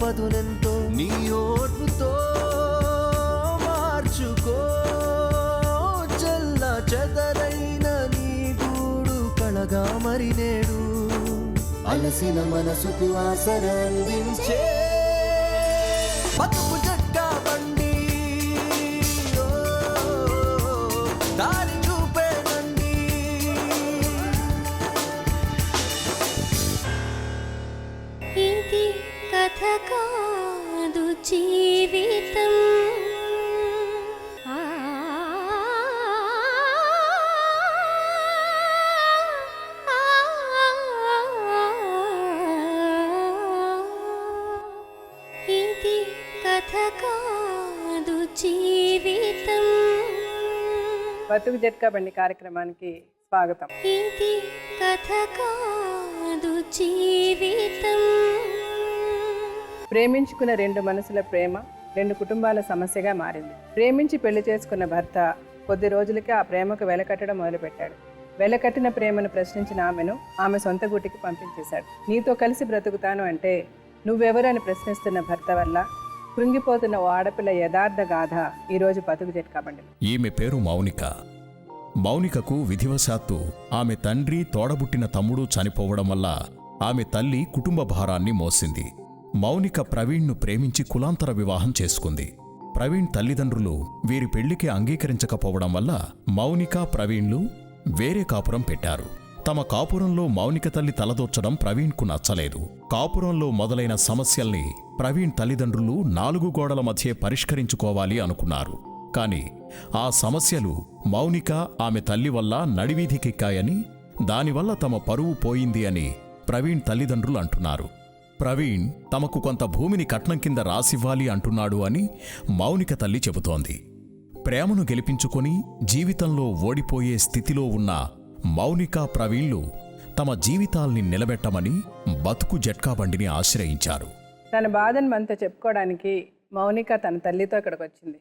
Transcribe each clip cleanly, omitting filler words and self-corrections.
పదునెంతో నీ ఓర్పుతో మార్చుకో. చెల్ల చెదరైన నీ గూడు కళగా మరి నేడు అలసిన మనసుకు ఆసరందించే బతుకు జట్కా బండి దారి చూపేనండి. ఇది కథ కాదు జీవితం. ఇది కథ కాదు జీవితం. బతుకు జట్కా బండి కార్యక్రమానికి స్వాగతం. ఇది కథ కాదు జీవితం. ప్రేమించుకున్న రెండు మనసుల ప్రేమ రెండు కుటుంబాల సమస్యగా మారింది. ప్రేమించి పెళ్లి చేసుకున్న భర్త కొద్ది రోజులకే ఆ ప్రేమకు వెలకట్టడం మొదలుపెట్టాడు. వెలకట్టిన ప్రేమను ప్రశ్నించిన ఆమెను ఆమె సొంత గూటికి పంపించేశాడు. నీతో కలిసి బ్రతుకుతాను అంటే నువ్వెవరని ప్రశ్నిస్తున్న భర్త వల్ల కృంగిపోతున్న ఓ ఆడపిల్ల యథార్థ గాథ ఈరోజు బతుకు జట్కా బండి. ఈమె పేరు మౌనిక. మౌనికకు విధివశాత్తు ఆమె తండ్రి తోడబుట్టిన తమ్ముడు చనిపోవడం వల్ల ఆమె తల్లి కుటుంబ భారాన్ని మోసింది. మౌనిక ప్రవీణ్ను ప్రేమించి కులాంతర వివాహం చేసుకుంది. ప్రవీణ్ తల్లిదండ్రులు వీరి పెళ్లికి అంగీకరించకపోవడం వల్ల మౌనిక ప్రవీణ్లు వేరే కాపురం పెట్టారు. తమ కాపురంలో మౌనిక తల్లి తలదూర్చడం ప్రవీణ్కు నచ్చలేదు. కాపురంలో మొదలైన సమస్యల్ని ప్రవీణ్ తల్లిదండ్రులు 4 గోడల మధ్య పరిష్కరించుకోవాలి అనుకున్నారు. కాని ఆ సమస్యలు మౌనిక ఆమె తల్లి వల్ల నడివీధికెక్కాయని, దానివల్ల తమ పరువు పోయింది అని ప్రవీణ్ తల్లిదండ్రులు అంటున్నారు. ప్రవీణ్ తమకు కొంత భూమిని కట్నం కింద రాసివ్వాలి అంటున్నాడు అని మౌనిక తల్లి చెబుతోంది. ప్రేమను గెలిపించుకొని జీవితంలో ఓడిపోయే స్థితిలో ఉన్న మౌనిక ప్రవీణ్లు తమ జీవితాల్ని నిలబెట్టమని బతుకు జట్కా బండిని ఆశ్రయించారు. తన బాధను మనతో చెప్పుకోవడానికి మౌనిక తన తల్లితో ఇక్కడికి వచ్చింది.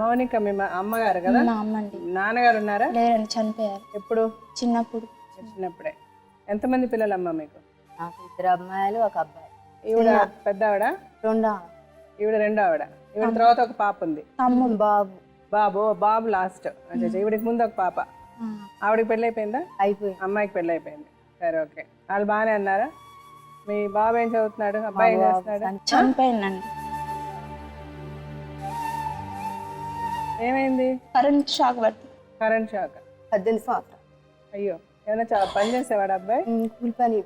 మౌనిక మీ అమ్మగారు కదా? మా అమ్మండి. నాన్నగారు ఉన్నారా? లేరండి, చనిపోయారు. ఎప్పుడు? చిన్నప్పుడు. చిన్నప్పుడే. ఎంతమంది పిల్లలమ్మా మీకు? నాకు 2 అమ్మాయిలు 1 అబ్బాయి. ఈవిడ పెద్ద ఆవిడ? 2 ఈవిడ రెండో ఆవిడ. ఈవిడ తర్వాత ఒక పాప ఉంది. తమ్ముడు. బాబు. బాబు లాస్ట్. ఈవిడికి ముందు ఒక పాప. ఆవిడకి పెళ్ళి అయిపోయిందా? అయిపోయింది. అమ్మాయికి పెళ్ళి అయిపోయింది. సరే, ఓకే. వాళ్ళు బాగానే అన్నారా? మీ బాబు ఏం చదువుతున్నాడు? అబ్బాయి ఏం చేస్తున్నాడు? చనిపోయిందండి. ఏమైంది? కరెంట్ షాక్ పడుతుంది. Current shock. 18 సంవత్సరాలు. అయ్యో, ఏమైనా పని చేసేవాడు అబ్బాయి? కూలి పని.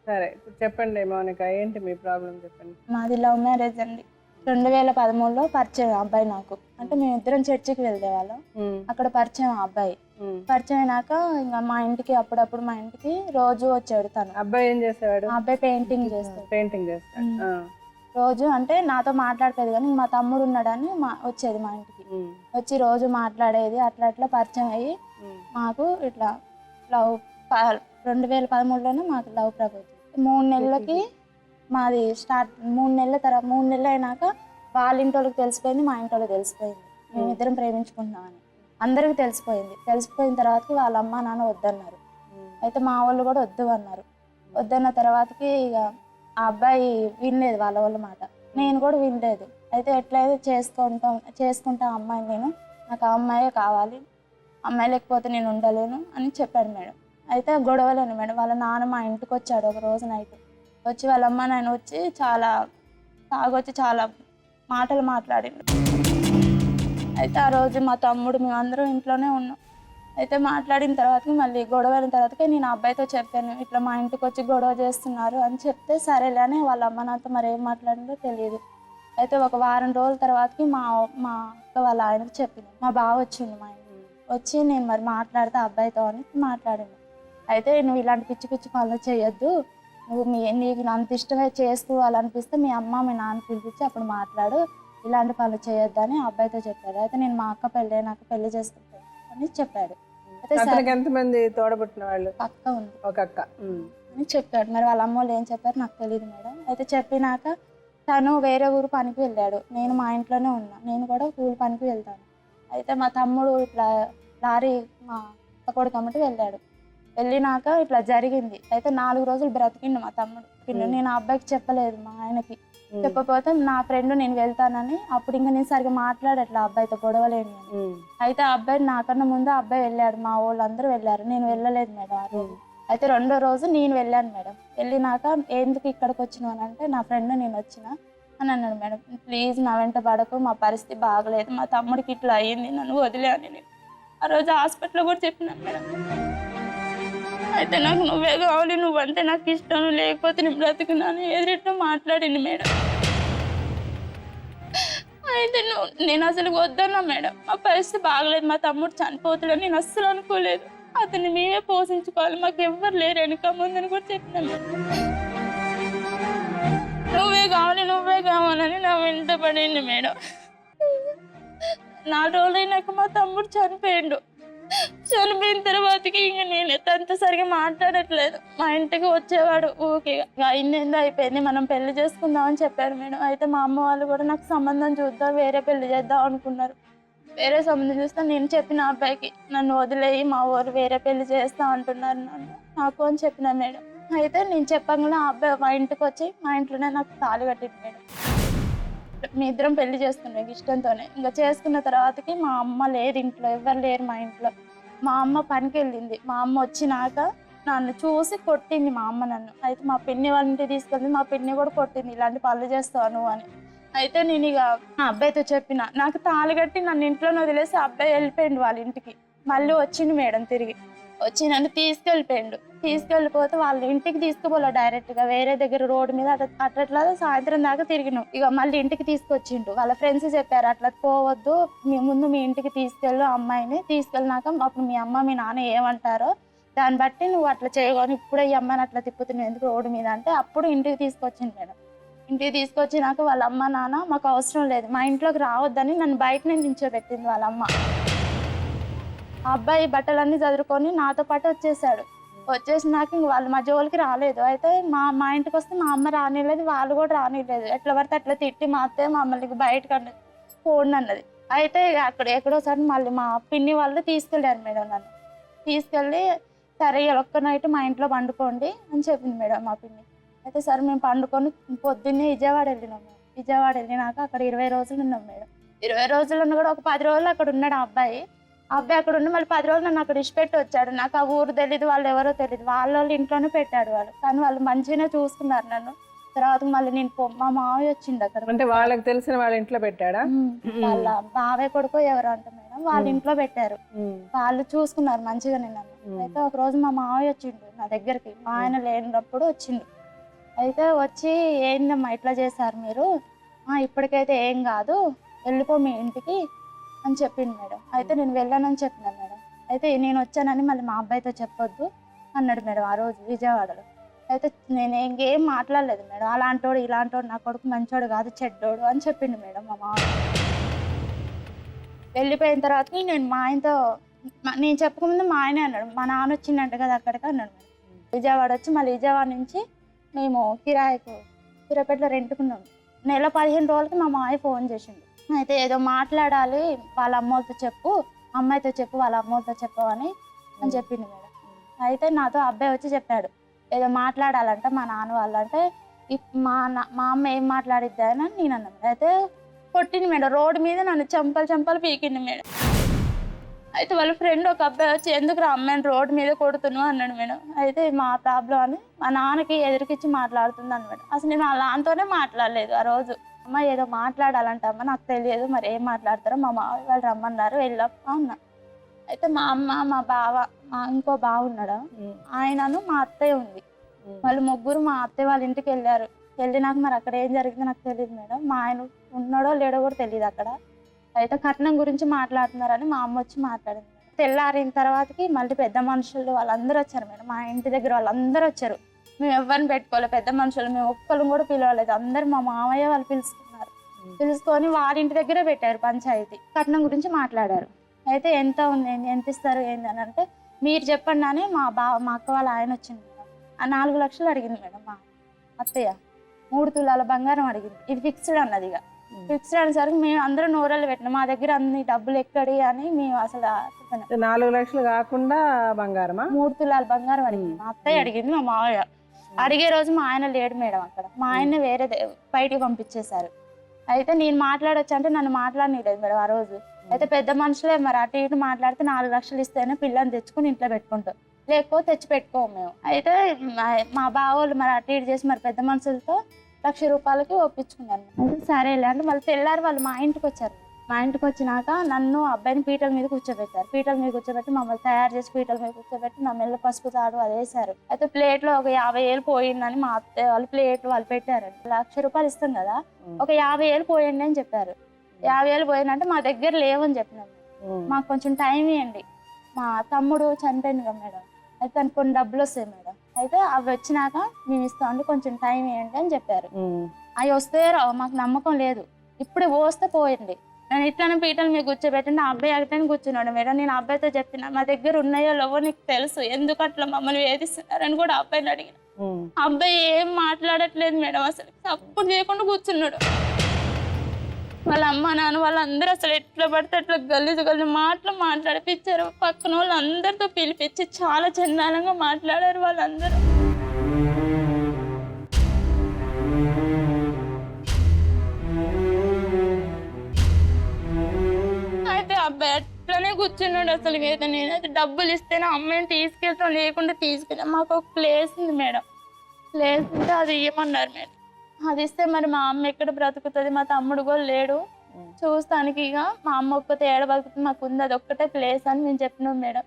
సరే, ఇప్పుడు చెప్పండి మౌనిక, ఏంటి మీ ప్రాబ్లం చెప్పండి. మాది లవ్ మ్యారేజ్ అండి. 2013లో పరిచయం అబ్బాయి నాకు. అంటే మేమిద్దరం చర్చికి వెళ్ళేవాళ్ళం. అక్కడ పరిచయం అబ్బాయి. పరిచయం అయినాక ఇంకా మా ఇంటికి అప్పుడప్పుడు మా ఇంటికి రోజు వచ్చాడు తను. అబ్బాయి ఏం చేసేవాడు? అబ్బాయి పెయింటింగ్ చేస్తాడు. పెయింటింగ్ చేస్తాడు. రోజు అంటే నాతో మాట్లాడుతుంది కానీ మా తమ్ముడు ఉన్నాడని వచ్చేది మా ఇంటికి. వచ్చి రోజు మాట్లాడేది. అట్లా అట్లా పరిచయం అయ్యి మాకు ఇట్లా లవ్ 2013లోనే మాకు లవ్ ప్రపోజ్. 3 నెలలకి మాది స్టార్ట్. 3 నెలల తర్వాత 3 నెలలు అయినాక వాళ్ళ ఇంటి వాళ్ళకి తెలిసిపోయింది, మా ఇంటి వాళ్ళకి తెలిసిపోయింది మేమిద్దరం ప్రేమించుకుంటున్నామని. అందరికి తెలిసిపోయింది. తెలిసిపోయిన తర్వాతకి వాళ్ళ అమ్మ నాన్న వద్దన్నారు. అయితే మా వాళ్ళు కూడా వద్దు అన్నారు. వద్దన్న తర్వాతకి ఇక ఆ అబ్బాయి వినలేదు వాళ్ళ మాట. నేను కూడా వినలేదు. అయితే ఎట్లయితే చేసుకుంటా అమ్మాయిని, నేను నాకు ఆ అమ్మాయే కావాలి, అమ్మాయి లేకపోతే నేను ఉండలేను అని చెప్పాడు మేడం. అయితే గొడవలేను మేడం. వాళ్ళ నాన్న మా ఇంటికి వచ్చాడు ఒక రోజు నైట్. వచ్చి వాళ్ళ అమ్మ నాయన వచ్చి తాగొచ్చి చాలా మాటలు మాట్లాడిండు. అయితే ఆ రోజు మా తమ్ముడు మేమందరం ఇంట్లోనే ఉన్నాం. అయితే మాట్లాడిన తర్వాతకి మళ్ళీ గొడవ అయిన తర్వాతకి నేను అబ్బాయితో చెప్పాను, ఇట్లా మా ఇంటికి వచ్చి గొడవ చేస్తున్నారు అని చెప్తే సరేలే అని వాళ్ళ అమ్మ నాతో మరి ఏం మాట్లాడిందో తెలియదు. అయితే ఒక వారం రోజుల తర్వాతకి మా అక్క వాళ్ళ ఆయనకు చెప్పింది. మా బావ వచ్చింది మా ఇంటికి. వచ్చి నేను మరి మాట్లాడితే అబ్బాయితో అని మాట్లాడింది. అయితే నువ్వు ఇలాంటి పిచ్చి పిచ్చి పనులు చేయొద్దు, నువ్వు నీకు అంత ఇష్టమే చేసుకోవాలనిపిస్తే మీ అమ్మ మీ నాన్న పిలిపించి అప్పుడు మాట్లాడు, ఇలాంటి పనులు చేయొద్దు అని అబ్బాయితో చెప్పాడు. అయితే నేను మా అక్క పెళ్లి చేసుకుంటాను అని చెప్పాడు. అయితే ఎంతమంది తోడబుట్టిన వాళ్ళు? అక్క ఉంది, ఒక అక్క అని చెప్పాడు. మరి వాళ్ళ అమ్మ వాళ్ళు ఏం చెప్పారు నాకు తెలియదు మేడం. అయితే చెప్పినాక తను వేరే ఊరు పనికి వెళ్ళాడు, నేను మా ఇంట్లోనే ఉన్నా. నేను కూడా కూలి పనికి వెళ్తాను. అయితే మా తమ్ముడు ఇట్లా లారీ మా అత్త కొడుకు అమ్మటి వెళ్ళాడు. వెళ్ళినాక ఇట్లా జరిగింది. అయితే 4 రోజులు బ్రతికిండు మా తమ్ముడు. నేను ఆ అబ్బాయికి చెప్పలేదు, మా ఆయనకి చెప్పకపోతే నా ఫ్రెండ్ నేను వెళ్తానని, అప్పుడు ఇంకా నేను సరిగ్గా మాట్లాడట్లా అబ్బాయితో గొడవలేని అని. అయితే ఆ అబ్బాయి నాకన్నా ముందు ఆ అబ్బాయి వెళ్ళాడు, మా వాళ్ళందరూ వెళ్ళారు, నేను వెళ్ళలేదు మేడం ఆ రోజు. అయితే 2వ రోజు నేను వెళ్ళాను మేడం. వెళ్ళినాక ఎందుకు ఇక్కడికి వచ్చినావు అని అంటే, నా ఫ్రెండ్ నేను వచ్చిన అని అన్నాడు మేడం. ప్లీజ్ నా వెంట పడకు, మా పరిస్థితి బాగలేదు, మా తమ్ముడికి ఇట్లా అయ్యింది, నన్ను వదిలే అని నేను ఆ రోజు హాస్పిటల్లో కూడా చెప్పినాను మేడం. అయితే నాకు నువ్వే కావాలి, నువ్వంటే నాకు ఇష్టం, లేకపోతే నేను బ్రతుకున్నాను ఎదురెట్లా మాట్లాడింది మేడం. అయితే నేను అసలు వద్దన్నా మేడం, మా పరిస్థితి బాగలేదు, మా తమ్ముడు చనిపోతాడని నేను అస్సలు అనుకోలేదు. అతన్ని మేమే పోషించుకోవాలి, మాకు ఎవ్వరు లేరు వెనుక ముందని కూడా చెప్పినా మేడం. నువ్వే కావాలని నా వెంట పడింది మేడం. 4 రోజులైనాక మా తమ్ముడు చనిపోయిండు. చనిపోయిన తర్వాతకి ఇంక నేను తనతో సరిగా మాట్లాడట్లేదు. మా ఇంటికి వచ్చేవాడు ఊకే, అయిందేందో అయిపోయింది, మనం పెళ్లి చేసుకుందామని చెప్పారు మేడం. అయితే మా అమ్మ వాళ్ళు కూడా నాకు సంబంధం చూద్దాం, వేరే పెళ్లి చేద్దాం అనుకున్నారు. వేరే సంబంధం చూస్తే నేను చెప్పిన అబ్బాయికి నన్ను వదిలేయి, మా ఊరు వేరే పెళ్లి చేస్తా అంటున్నారు నాకు అని చెప్పిన మేడం. అయితే నేను చెప్పగానే ఆ అబ్బాయి మా ఇంటికి వచ్చి మా ఇంట్లోనే నాకు తాళి కట్టింది మేడం. మీ ఇద్దరం పెళ్లి చేసుకున్నాం ఇష్టంతోనే. ఇంకా చేసుకున్న తర్వాతకి మా అమ్మ లేదు ఇంట్లో, ఎవరు లేరు మా ఇంట్లో. మా అమ్మ పనికి వెళ్ళింది. మా అమ్మ వచ్చినాక నన్ను చూసి కొట్టింది మా అమ్మ నన్ను. అయితే మా పిన్ని వాళ్ళ ఇంటికి తీసుకెళ్ళి మా పిన్ని కూడా కొట్టింది, ఇలాంటి పనులు చేస్తాను అని. అయితే నేను ఇక ఆ అబ్బాయితో చెప్పిన, నాకు తాళి కట్టి నన్ను ఇంట్లోనే వదిలేసి అబ్బాయి వెళ్ళిపోయిండు వాళ్ళ ఇంటికి. మళ్ళీ వచ్చిండు మేడం, తిరిగి వచ్చి నన్ను తీసుకెళ్ళిపోయిండు. తీసుకెళ్ళిపోతే వాళ్ళ ఇంటికి తీసుకుపోలే, డైరెక్ట్గా వేరే దగ్గర రోడ్డు మీద అట్లా సాయంత్రం దాకా తిరిగినాం. ఇక మళ్ళీ ఇంటికి తీసుకొచ్చిండు. వాళ్ళ ఫ్రెండ్స్ చెప్పారు, అట్లా పోవద్దు, ముందు మీ ఇంటికి తీసుకెళ్ళు అమ్మాయిని, తీసుకెళ్ళినాక అప్పుడు మీ అమ్మ మీ నాన్న ఏమంటారో దాన్ని బట్టి నువ్వు అట్లా చేయకొని, ఇప్పుడే ఈ అమ్మాయిని అట్లా తిప్పుతున్నావు ఎందుకు రోడ్డు మీద అంటే, అప్పుడు ఇంటికి తీసుకొచ్చింది మేడం. ఇంటికి తీసుకొచ్చినాక వాళ్ళ అమ్మ నాన్న మాకు అవసరం లేదు, మా ఇంట్లోకి రావద్దని నన్ను బయటనే నించోబెట్టింది వాళ్ళ అమ్మ. ఆ అబ్బాయి బట్టలన్నీ చదువుకొని నాతో పాటు వచ్చేసాడు. వచ్చేసినాక ఇంక వాళ్ళు మా జోలికి రాలేదు. అయితే మా ఇంటికి వస్తే మా అమ్మ రానిలేదు, వాళ్ళు కూడా రానిలేదు. ఎట్లా పడితే అట్లా తిట్టి మా అత్తే మమ్మల్ని బయటకు పోండి అన్నది. అయితే అక్కడ ఎక్కడోసారి మళ్ళీ మా పిన్ని వాళ్ళు తీసుకెళ్ళారు మేడం నన్ను. తీసుకెళ్ళి సరే ఒక్క నైట్ మా ఇంట్లో పండుకోండి అని చెప్పింది మేడం మా పిన్ని. అయితే సరే మేము పండుకొని పొద్దున్నే విజయవాడ వెళ్ళినాం. విజయవాడ వెళ్ళినాక అక్కడ 20 రోజులు ఉన్నాం మేడం. 20 రోజులు కూడా ఒక 10 రోజులు అక్కడ ఉన్నాడు ఆ అబ్బాయి అక్కడ ఉండి మళ్ళీ 10 రోజులు నన్ను అక్కడ ఇచ్చిపెట్టి వచ్చాడు. నాకు ఆ ఊరు తెలీదు, వాళ్ళు ఎవరో తెలియదు, వాళ్ళ ఇంట్లోనే పెట్టాడు వాళ్ళు. కానీ వాళ్ళు మంచిగానే చూసుకున్నారు నన్ను. తర్వాత మళ్ళీ నేను మా మావయ్య వచ్చిండు అక్కడ. అంటే వాళ్ళకి తెలిసిన వాళ్ళ ఇంట్లో పెట్టాడా? వాళ్ళ బావయ్య కొడుకు ఎవరు అంటే మేడం వాళ్ళ ఇంట్లో పెట్టారు. వాళ్ళు చూసుకున్నారు మంచిగానే నన్ను. అయితే ఒక రోజు మా మావయ్య వచ్చిండు నా దగ్గరికి, మా ఆయన లేనప్పుడు వచ్చిండు. అయితే వచ్చి ఏందమ్మా ఇట్లా చేశారు మీరు, ఇప్పటికైతే ఏం కాదు వెళ్ళిపో మీ ఇంటికి అని చెప్పిండు మేడం. అయితే నేను వెళ్ళానని చెప్పినాను మేడం. అయితే నేను వచ్చానని మళ్ళీ మా అబ్బాయితో చెప్పొద్దు అన్నాడు మేడం ఆ రోజు విజయవాడలో. అయితే నేను ఇంకేం మాట్లాడలేదు మేడం. అలాంటోడు ఇలాంటోడు నా కొడుకు మంచోడు కాదు చెడ్డోడు అని చెప్పిండు మేడం మా మామ. వెళ్ళిపోయిన తర్వాత నేను మా ఆయనతో నేను చెప్పకముందు మా ఆయనే అన్నాడు, మా నాన్న వచ్చిందంట కదా అక్కడికి అన్నాడు మేడం. విజయవాడ వచ్చి మళ్ళీ విజయవాడ నుంచి మేము కిరాయిపేటలో రెంట్కున్నాం. నెల 15 రోజులకి మా మామయ్య ఫోన్ చేసిండు. అయితే ఏదో మాట్లాడాలి వాళ్ళ అమ్మోళ్ళతో చెప్పు, అమ్మాయితో చెప్పు, వాళ్ళ అమ్మోళ్ళతో చెప్పవని అని చెప్పింది మేడం. అయితే నాతో అబ్బాయి వచ్చి చెప్పాడు ఏదో మాట్లాడాలంట మా నాన్న వాళ్ళంటే, మా అమ్మ ఏం మాట్లాడిద్దా అని నేను అన్నాను. అయితే కొట్టింది మేడం, రోడ్డు మీద నన్ను చంపలు పీకింది మేడం. అయితే వాళ్ళ ఫ్రెండ్ ఒక అబ్బాయి వచ్చి ఎందుకు రా అమ్మాయిని రోడ్డు మీద కొడుతున్నావు అన్నాడు మేడం. అయితే మా ప్రాబ్లం అని మా నాన్నకి ఎదురుకిచ్చి మాట్లాడుతుంది అన్నమాట. అసలు నేను అలాంతోనే మాట్లాడలేదు ఆ రోజు. అమ్మ ఏదో మాట్లాడాలంట అమ్మ, నాకు తెలియదు మరి ఏం మాట్లాడతారో, మా మామయ్య వాళ్ళు రమ్మన్నారు వెళ్ళాం అన్నా. అయితే మా అమ్మ మా బావ ఇంకో బావ ఉన్నాడు, ఆయనను మా అత్తయ్య ఉంది, వాళ్ళు ముగ్గురు మా అత్తయ్య వాళ్ళ ఇంటికి వెళ్ళారు. వెళ్ళినాక మరి అక్కడ ఏం జరిగిందో నాకు తెలియదు మేడం. మా ఆయన ఉన్నాడో లేడో కూడా తెలియదు అక్కడ. అయితే కట్నం గురించి మాట్లాడుతున్నారని మా అమ్మ వచ్చి మాట్లాడింది. తెల్లారిన తర్వాతకి మళ్ళీ పెద్ద మనుషులు వాళ్ళందరూ వచ్చారు మేడం. మా ఇంటి దగ్గర వాళ్ళందరూ వచ్చారు. మేము ఎవరిని పెట్టుకోలేదు, పెద్ద మనుషులు మేము ఒక్కరు కూడా పిలవలేదు. అందరు మా మామయ్య వాళ్ళు పిలుచుకున్నారు. పిలుచుకొని వాళ్ళ ఇంటి దగ్గరే పెట్టారు పంచాయతీ. కట్నం గురించి మాట్లాడారు. అయితే ఎంత ఉంది ఎంత ఇస్తారు ఏంది అని అంటే మీరు చెప్పండి అని మా అక్క వాళ్ళ ఆయన వచ్చింది మేడం. 4 లక్షలు అడిగింది మేడం మా అత్తయ్య. 3 తులాల బంగారం అడిగింది. ఇది ఫిక్స్డ్ అన్నది. ఇక ఫిక్స్డ్ అనేసరికి మేము అందరూ నోరలు పెట్టినాం, మా దగ్గర అన్ని డబ్బులు ఎక్కడి అని మేము అసలు 4 లక్షలు కాకుండా బంగారమా? 3 తులాల బంగారం అడిగింది. మా అత్తయ్య అడిగింది, మా మావయ్య అడిగే రోజు మా ఆయన లేడు మేడం అక్కడ. మా ఆయన్ని వేరే బయటికి పంపించేశారు. అయితే నేను మాట్లాడొచ్చు అంటే నన్ను మాట్లాడలేదు మేడం ఆ రోజు. అయితే పెద్ద మనుషులే మరి అటు ఇటు మాట్లాడితే 4 లక్షలు ఇస్తేనే పిల్లని తెచ్చుకుని ఇంట్లో పెట్టుకుంటాం, లేకపోతే తెచ్చి పెట్టుకోము మేము. అయితే మా బావోళ్ళు మరి అటు ఇటు చేసి మరి పెద్ద మనుషులతో 1,00,000 రూపాయలకి ఒప్పించుకున్నాను. అయితే సరేలే అంటే మళ్ళీ తెల్లారి వాళ్ళు మా ఇంటికి వచ్చారు. మా ఇంటికి వచ్చినాక నన్ను అబ్బాయిని పీటల మీద కూర్చోబెట్టారు. పీటల మీద కూర్చోబెట్టి మమ్మల్ని తయారు చేసి పీటల మీద కూర్చోబెట్టి నా మెల్ల పసుపు తాడు అది వేశారు. అయితే ప్లేట్లో ఒక 50,000 పోయిందని మా అత్తయ్య వాళ్ళు ప్లేట్లు వాళ్ళు పెట్టారండి. 1,00,000 రూపాయలు ఇస్తాం కదా, ఒక 50,000 పోయండి అని చెప్పారు. 50,000 పోయిందంటే మా దగ్గర లేవని చెప్పినాము. మాకు కొంచెం టైం ఇవ్వండి, మా తమ్ముడు చనిపోయింది కదా మేడం, అయితే తనకు కొన్ని డబ్బులు వస్తాయి మేడం, అయితే అవి వచ్చినాక మేము ఇస్తామండి, కొంచెం టైం ఇవ్వండి అని చెప్పారు. అవి వస్తే మాకు నమ్మకం లేదు, ఇప్పుడు పోస్తే పోయింది. నేను ఇట్లానే పీటల మీద కూర్చోబెట్టండి, ఆ అబ్బాయి అక్కడనే కూర్చున్నాడు మేడం. నేను అబ్బాయితో చెప్పిన మా దగ్గర ఉన్నాయో లేవో నీకు తెలుసు, ఎందుకు అట్లా మమ్మల్ని వేధిస్తున్నారని కూడా అబ్బాయిని అడిగిన. అబ్బాయి ఏం మాట్లాడట్లేదు మేడం, అసలు సపోర్ట్ చేయకుండా కూర్చున్నాడు. వాళ్ళ అమ్మ నాన్న వాళ్ళందరూ అసలు ఎట్లా పడితే అట్లా గల్లి మాటలు మాట్లాడిపించారు. పక్కన వాళ్ళు అందరితో పిలిపించి చాలా చందానంగా మాట్లాడారు వాళ్ళందరూ. అయితే అబ్బాయి అట్లనే కూర్చున్నాడు. అసలు అయితే నేనైతే డబ్బులు ఇస్తేనే అమ్మాయిని తీసుకెళ్తాం, లేకుండా తీసుకెళ్ళాం. మాకు ఒక ప్లేస్ ఉంది మేడం, ప్లేస్ ఉంటే అది ఇవ్వమన్నారు మేడం. అది ఇస్తే మరి మా అమ్మ ఎక్కడ బ్రతుకుతుంది, మా తమ్ముడు కూడా లేడు చూస్తానికి, ఇక మా అమ్మ ఒక్కతే ఏడ బతుకుతుంది, మాకు ఉంది అది ఒక్కటే ప్లేస్ అని మేము చెప్పినాం మేడం.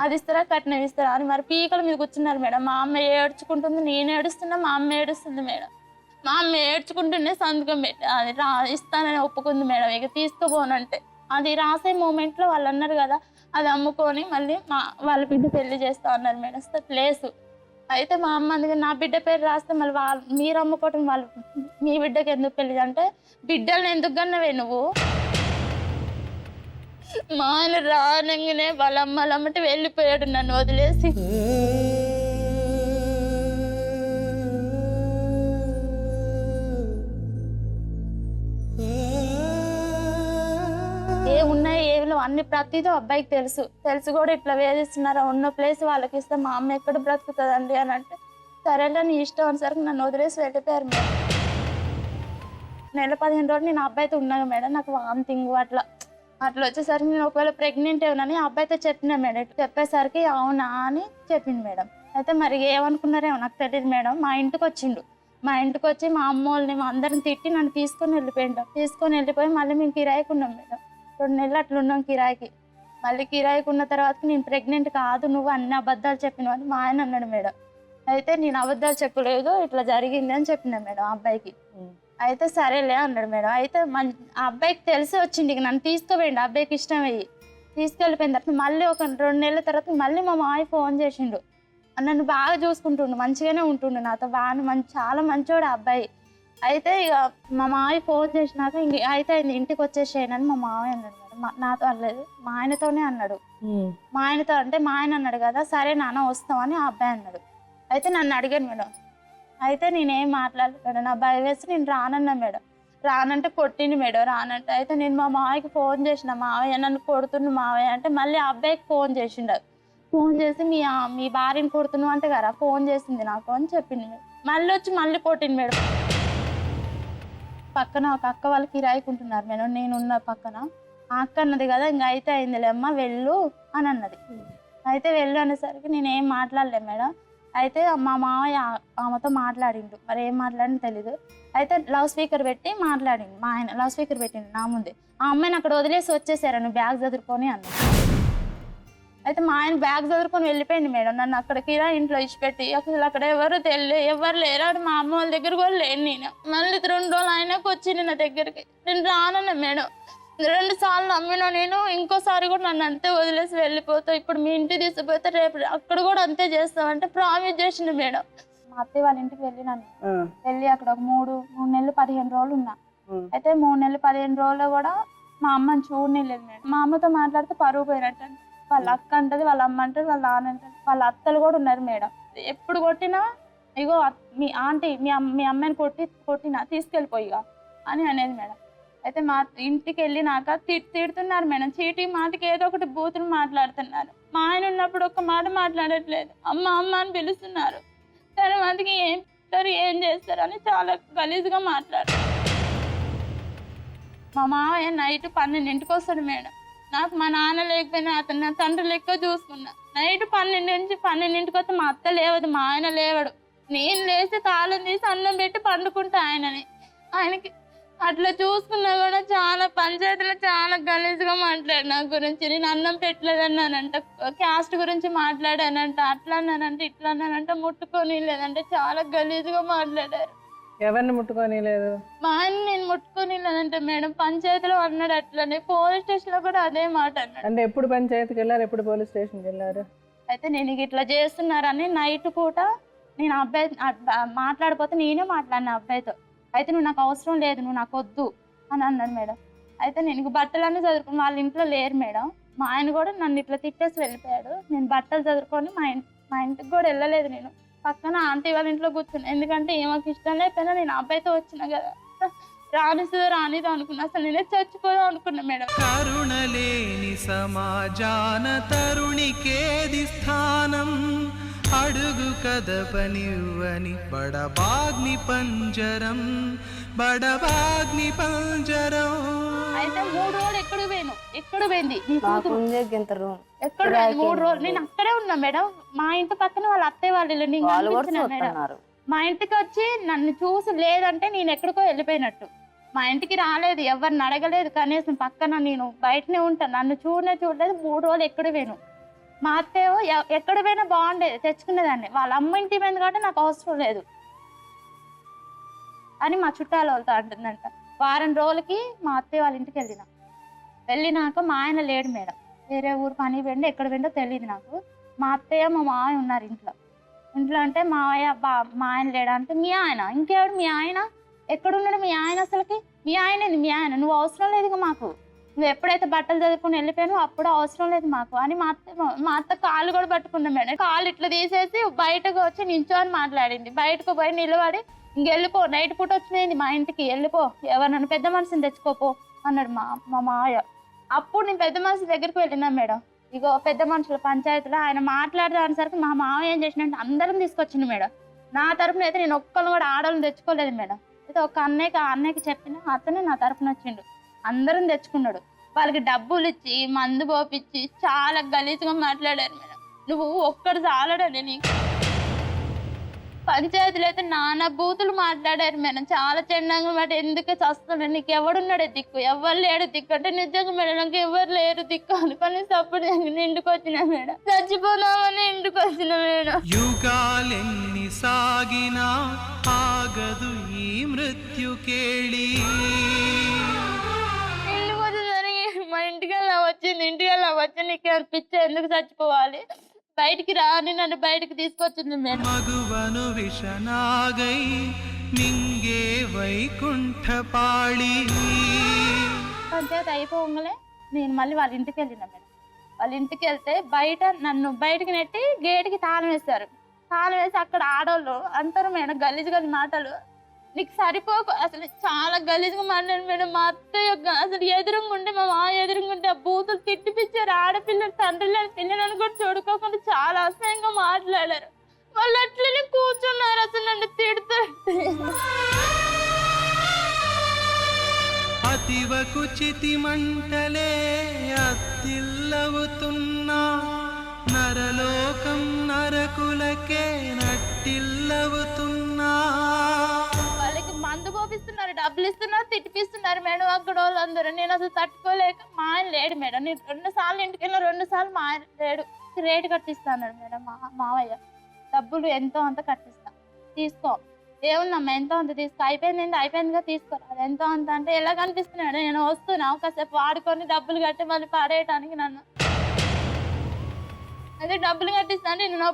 అది ఇస్తారా కట్నం ఇస్తారా అని మరి పీకల మీద కూర్చున్నారు మేడం. మా అమ్మ ఏడ్చుకుంటుంది, నేను ఏడుస్తున్నా, మా అమ్మ ఏడుస్తుంది మేడం. మా అమ్మ ఏడ్చుకుంటుండే సంతకం పెట్టి అది ఇస్తానని ఒప్పుకుంది మేడం. ఇక తీసుకుపోనంటే అది రాసే మూమెంట్లో వాళ్ళు అన్నారు కదా, అది అమ్ముకొని మళ్ళీ వాళ్ళ బిడ్డ పెళ్లి చేస్తా అన్నారు మేడం ప్లేసు. అయితే మా అమ్మ అందుకే నా బిడ్డ పేరు రాస్తే మళ్ళీ మీరు అమ్ముకోవటం వాళ్ళు మీ బిడ్డకి ఎందుకు పెళ్లి అంటే, బిడ్డల్ని ఎందుకు కన్నవే నువ్వు? మా ఆయన రానంగానే వాళ్ళ అమ్మలంటే వెళ్ళిపోయాడు నన్ను వదిలేసి. ఏమున్నాయి ఏమిలో అన్ని ప్రతిదో అబ్బాయికి తెలుసు కూడా ఇట్లా వేధిస్తున్నారా, ఉన్న ప్లేస్ వాళ్ళకి ఇస్తే మా అమ్మ ఎక్కడ బ్రతుకుతుందండి అని అంటే, సరేలే నీ ఇష్టం అనేసరికి నన్ను వదిలేసి వెళ్ళిపోయారు మేడం. నెల 15 రోజులు నేను అబ్బాయితో ఉన్నాను మేడం. నాకు వామిటింగ్ అట్లా వచ్చేసరికి నేను ఒకవేళ ప్రెగ్నెంట్ ఏమని అబ్బాయితో చెప్పినా మేడం. చెప్పేసరికి అవునా అని చెప్పింది మేడం. అయితే మరి ఏమనుకున్నారేమో నాకు తెలియదు మేడం. మా ఇంటికి వచ్చిండు, మా ఇంటికి వచ్చి మా అమ్మ వాళ్ళని అందరిని తిట్టి నన్ను తీసుకొని వెళ్ళిపోయి మళ్ళీ మేము కిరాయికి ఉన్నాం మేడం. 2 నెలలు అట్లా ఉన్నాం కిరాయికి. మళ్ళీ కిరాయికి ఉన్న తర్వాత నేను ప్రెగ్నెంట్ కాదు, నువ్వు అన్ని అబద్ధాలు చెప్పినావు అని మా ఆయన అన్నాడు మేడం. అయితే నేను అబద్ధాలు చెప్పలేదు, ఇట్లా జరిగింది అని చెప్పినా మేడం ఆ అబ్బాయికి. అయితే సరేలే అన్నాడు మేడం. అయితే ఆ అబ్బాయికి తెలిసి వచ్చింది, నన్ను తీసుకోపోయిండు, అబ్బాయికి ఇష్టం అయ్యి తీసుకెళ్ళిపోయిన తర్వాత మళ్ళీ ఒక 2 నెలల తర్వాత మళ్ళీ మా మామయ్య ఫోన్ చేసిండు. నన్ను బాగా చూసుకుంటుండు, మంచిగానే ఉంటుండు నాతో, బాగా చాలా మంచోడు ఆ అబ్బాయి. అయితే ఇక మా మామయ్య ఫోన్ చేసినాక అయితే ఇంటికి వచ్చేసేయనని మా మామయ్య అన్నాడు మేడం. నాతో అనలేదు, మా ఆయనతోనే అన్నాడు. మా ఆయనతో అంటే మా ఆయన అన్నాడు కదా, సరే నాన్న వస్తామని ఆ అబ్బాయి అన్నాడు. అయితే నన్ను అడిగాను మేడం. అయితే నేనేం మాట్లాడలేదు, నా భయం వేసి నేను రానన్నా మేడం. రానంటే కొట్టింది మేడం, రానంటే. అయితే నేను మా మావయ్యకి ఫోన్ చేసిన, మావయ్య నన్ను కొడుతుండు మావయ్య అంటే, మళ్ళీ ఆ అబ్బాయికి ఫోన్ చేసిండు. ఫోన్ చేసి మీ భార్యని కొడుతున్నావు అంటే కదా ఫోన్ చేసింది నాకు అని చెప్పింది మేడం. మళ్ళీ వచ్చి మళ్ళీ కొట్టింది మేడం. పక్కన ఒక అక్క వాళ్ళు కిరాయికుంటున్నారు మేడం, నేనున్న పక్కన. ఆ అక్క అన్నది కదా, ఇంకా అయితే అయిందిలే అమ్మ వెళ్ళు అని అన్నది. అయితే వెళ్ళు అనేసరికి నేనేం మాట్లాడలే మేడం. అయితే మా మావయ్య ఆమెతో మాట్లాడిండు, మరి ఏం మాట్లాడింది తెలీదు. అయితే లౌడ్ స్పీకర్ పెట్టి మాట్లాడిండు, మా ఆయన లౌడ్ స్పీకర్ పెట్టిండు నా ముందే. ఆ అమ్మాయిని అక్కడ వదిలేసి వచ్చేసారు, నువ్వు బ్యాగ్ చదువుకొని అన్న. అయితే మా ఆయన బ్యాగ్ చదువుకొని వెళ్ళిపోయింది మేడం, నన్ను అక్కడ కిరాయి ఇంట్లో ఇచ్చిపెట్టి. అసలు అక్కడ ఎవరు లేరాడు, మా అమ్మ వాళ్ళ దగ్గర కూడా లేను నేను. మళ్ళీ 2 రోజులు అయినాక వచ్చింది నా దగ్గరికి. నేను రానన్నా మేడం, 2 సార్లు నమ్మినా నేను, ఇంకోసారి కూడా నన్ను అంతే వదిలేసి వెళ్ళిపోతావు, ఇప్పుడు మీ ఇంటికి తీసుకుపోతే రేపు అక్కడ కూడా అంతే చేస్తామంటే ప్రామిస్ చేసింది మేడం. మా అత్తయ్య వాళ్ళ ఇంటికి వెళ్ళినాను, వెళ్ళి అక్కడ ఒక 3 నెలలు 15 రోజులు ఉన్నా. అయితే 3 నెలలు 15 రోజులు కూడా మా అమ్మని చూడలేదు మేడం. మా అమ్మతో మాట్లాడితే పరువు పోయినట్టు, వాళ్ళ అక్క అంటది, వాళ్ళ అమ్మ అంటది, వాళ్ళ నాన్న అంటది, వాళ్ళ అత్తలు కూడా ఉన్నారు మేడం. ఎప్పుడు కొట్టినా ఇగో మీ ఆంటీ మీ అమ్మాయిని కొట్టినా తీసుకెళ్ళిపోయిగా అని అనేది మేడం. అయితే మా ఇంటికి వెళ్ళినాక తిడుతున్నారు మేడం, చీటీ మాటకి ఏదో ఒకటి బూతులు మాట్లాడుతున్నారు. మా ఆయన ఉన్నప్పుడు ఒక్క మాట మాట్లాడట్లేదు, అమ్మ అమ్మ అని పిలుస్తున్నారు. తర్వాతకి ఏం చేస్తారు అని చాలా గలీజ్గా మాట్లాడారు. మా మావయ్య నైట్ 12ంటికి వస్తాడు మేడం. నాకు మా నాన్న లేకపోయినా అతను నా తండ్రి లెక్క చూసుకున్నా. నైట్ 12 నుంచి 12ంటికి వస్తే మా అత్త లేవదు, మా ఆయన లేవడు. నేను లేచి తాళం తీసి అన్నం పెట్టి పండుకుంటా ఆయనకి. అట్లా చూసుకున్నా కూడా చాలా పంచాయతీలో చాలా గలీజ్గా మాట్లాడు నా గురించి. నేను అన్నం పెట్టలేదన్నానంట, క్యాస్ట్ గురించి మాట్లాడానంట, అట్లా అన్నానంటే ఇట్లా అన్నానంటే, ముట్టుకొని లేదంటే చాలా గలీజ్గా మాట్లాడారు. ఎవరిని ముట్టుకొని లేదు? మా ఆయన నేను ముట్టుకొని లేదంటే మేడం పంచాయతీలో అన్నాడు అట్లనే, పోలీస్ స్టేషన్ లో కూడా అదే మాట అన్నాడు. అంటే ఎప్పుడు పంచాయతీకి వెళ్ళారు, ఎప్పుడు పోలీస్ స్టేషన్కి వెళ్ళారు? అయితే నేను ఇట్లా చేస్తున్నారని నైట్ పూట నేను అబ్బాయి మాట్లాడిపోతే నేనే మాట్లాడిన అబ్బాయితో. అయితే నువ్వు నాకు అవసరం లేదు, నువ్వు నాకు వద్దు అని అన్నాడు మేడం. అయితే నేను బట్టలన్నీ చదువుకుని వాళ్ళ ఇంట్లో లేరు మేడం. మా ఆయన కూడా నన్ను ఇట్లా తిట్టేసి వెళ్ళిపోయాడు. నేను బట్టలు చదువుకొని మా ఇంటికి కూడా వెళ్ళలేదు. నేను పక్కన ఆంటీ వాళ్ళ ఇంట్లో కూర్చున్నా, ఎందుకంటే ఏమాకు ఇష్టం లేకపోయినా నేను అబ్బాయితో వచ్చిన కదా, రానిదో అనుకున్నా. అసలు నేనే చచ్చిపోదాం అనుకున్నా మేడం. కరుణలేని సమాజాన తరుణికేది స్థానం, అడుగు కదపనివ్వని బడబాగ్ని పంజరం. అయితే 3 రోజులు ఎక్కడ పోయింది ఎక్కడ 3 రోజులు నేను అక్కడే ఉన్నా మేడం. మా ఇంటి పక్కన వాళ్ళ అత్తయ్య వాళ్ళు మేడం. మా ఇంటికి వచ్చి నన్ను చూసి లేదంటే నేను ఎక్కడికో వెళ్ళిపోయినట్టు. మా ఇంటికి రాలేదు, ఎవరిని అడగలేదు, కనీసం పక్కన నేను బయటనే ఉంటాను, నన్ను చూడలేదు. 3 రోజులు ఎక్కడ పోయాను. మా అత్తయ్య ఎక్కడ పోయినా బాగుండేది, తెచ్చుకునేదాన్ని. వాళ్ళ అమ్మ ఇంటి మీద కాబట్టి నాకు అవసరం లేదు అని మా చుట్టాల వాళ్ళతో అంటుందంట. వారం రోజులకి మా అత్తయ్య వాళ్ళ ఇంటికి వెళ్ళినాక మా ఆయన లేడు మేడం, వేరే ఊరు పని వెండి ఎక్కడ వెండో తెలియదు నాకు. మా అత్తయ్య మా మావయ్య ఉన్నారు ఇంట్లో అంటే మా ఆయన లేడా అంటే మీ ఆయన ఇంకెవడు, మీ ఆయన ఎక్కడున్నాడు, మీ ఆయన అసలుకి మీ ఆయన నువ్వు అవసరం లేదు మాకు, నువ్వు ఎప్పుడైతే బట్టలు చదువుకుని వెళ్ళిపోయాను అప్పుడు అవసరం లేదు మాకు అని మా అత్త కాళ్ళు కూడా పట్టుకున్నా మేడం. కాళ్ళు ఇట్లా తీసేసి బయటకు వచ్చి నించోని మాట్లాడింది. బయటకు పోయి నిలబడి ఇంకెళ్ళిపో, నైట్ పూట వచ్చినాయింది మా ఇంటికి, వెళ్ళిపో, ఎవరు పెద్ద మనిషిని తెచ్చుకోపో అన్నాడు మా మావయ్య. అప్పుడు నేను పెద్ద మనిషి దగ్గరికి వెళ్ళినా మేడం. ఇగో పెద్ద మనుషుల పంచాయతీలో ఆయన మాట్లాడదానిసరికి మా మావయ్య ఏం చేసినట్టు అందరం తీసుకొచ్చిండు మేడం. నా తరపున అయితే నేను ఒక్కళ్ళు కూడా ఆడవాళ్ళని తెచ్చుకోలేదు మేడం. అయితే ఒక అన్నయ్యకి చెప్పిన అతనే నా తరపున వచ్చిండు, అందరం తెచ్చుకున్నాడు. వాళ్ళకి డబ్బులు ఇచ్చి మందు పోపిచ్చి చాలా గలీజ్గా మాట్లాడారు మేడం. నువ్వు ఒక్కడు చాలడని నీకు పంచాయతీలో అయితే నానా బూతులు మాట్లాడారు మేడం, చాలా చెండంగా మాట. ఎందుకు చస్తున్నాడు, నీకు ఎవడున్నాడే దిక్కు, ఎవరు లేడు దిక్కు అంటే నిజంగా మేడం నాకు ఎవరు లేరు దిక్కు అనుకొని సప్పుడు ఇంటికి వచ్చిన మేడం, చచ్చిపోదామని ఇంటికి వచ్చిన మేడం. యుగాలెన్ని సాగినా ఆగదు ఈ మృత్యు కేళి. ఇంటికి వచ్చేసరికి మా ఇంటికల్లా వచ్చి నీకు పిచ్చ, ఎందుకు చచ్చిపోవాలి, బయటికి రాని నన్ను బయటికి తీసుకొచ్చింది మేడం. మగువను విషనాగై మింగే వైకుంఠపాళి. పంచాయతీ అయిపోగానే నేను మళ్ళీ వాళ్ళ ఇంటికి వెళ్ళిన మేడం. వాళ్ళ ఇంటికి వెళ్తే నన్ను బయటికి నెట్టి గేటుకి తాళం వేస్తారు. తాళం వేసి అక్కడ ఆడవాళ్ళు అంటారు మేడం గలీజ్ మాటలు, నీకు సరిపోకు, అసలు చాలా గలీజ్గా మాట్లాడు మేడం. మా అత్తయ్య అసలు ఎదురుంగుంటే మా ఎదురుంగుంటే ఆ బూతులు తిట్టిపిచ్చారు. ఆడపిల్లలు తండ్రి లేని పిల్లలను కూడా చూడుకోకుండా చాలా అసహ్యంగా మాట్లాడారు. వాళ్ళు అట్లనే కూర్చున్నారు, అసలు నన్ను తిడుతుంటే. అతివకు చితి మంటలే అత్తిల్లవుతున్నా, నరలోకం నరకులకే నట్టిల్లవుతున్నా. మందు పోపిస్తున్నారు, డబ్బులు ఇస్తున్నారు, తిట్టిపిస్తున్నారు మేడం అక్కడ వాళ్ళందరూ. నేను అసలు తట్టుకోలేక మా ఆయన లేడు మేడం. నేను 2 సార్లు ఇంటికి వెళ్ళిన 2 సార్లు మా ఆయన లేడు. రేటు కట్టిస్తాను మేడం మావయ్య, డబ్బులు ఎంతో అంత కట్టిస్తా, తీసుకో, ఏముందమ్మా ఎంతో అంత తీసుకో, అయిపోయిందిగా తీసుకో, అది ఎంతో అంత అంటే ఎలా కనిపిస్తున్నాడు, నేను వస్తున్నా కాసేపు వాడుకొని డబ్బులు కట్టి మళ్ళీ పడేయటానికి నన్ను. అదే డబ్బులు కట్టిస్తా అంటే నేను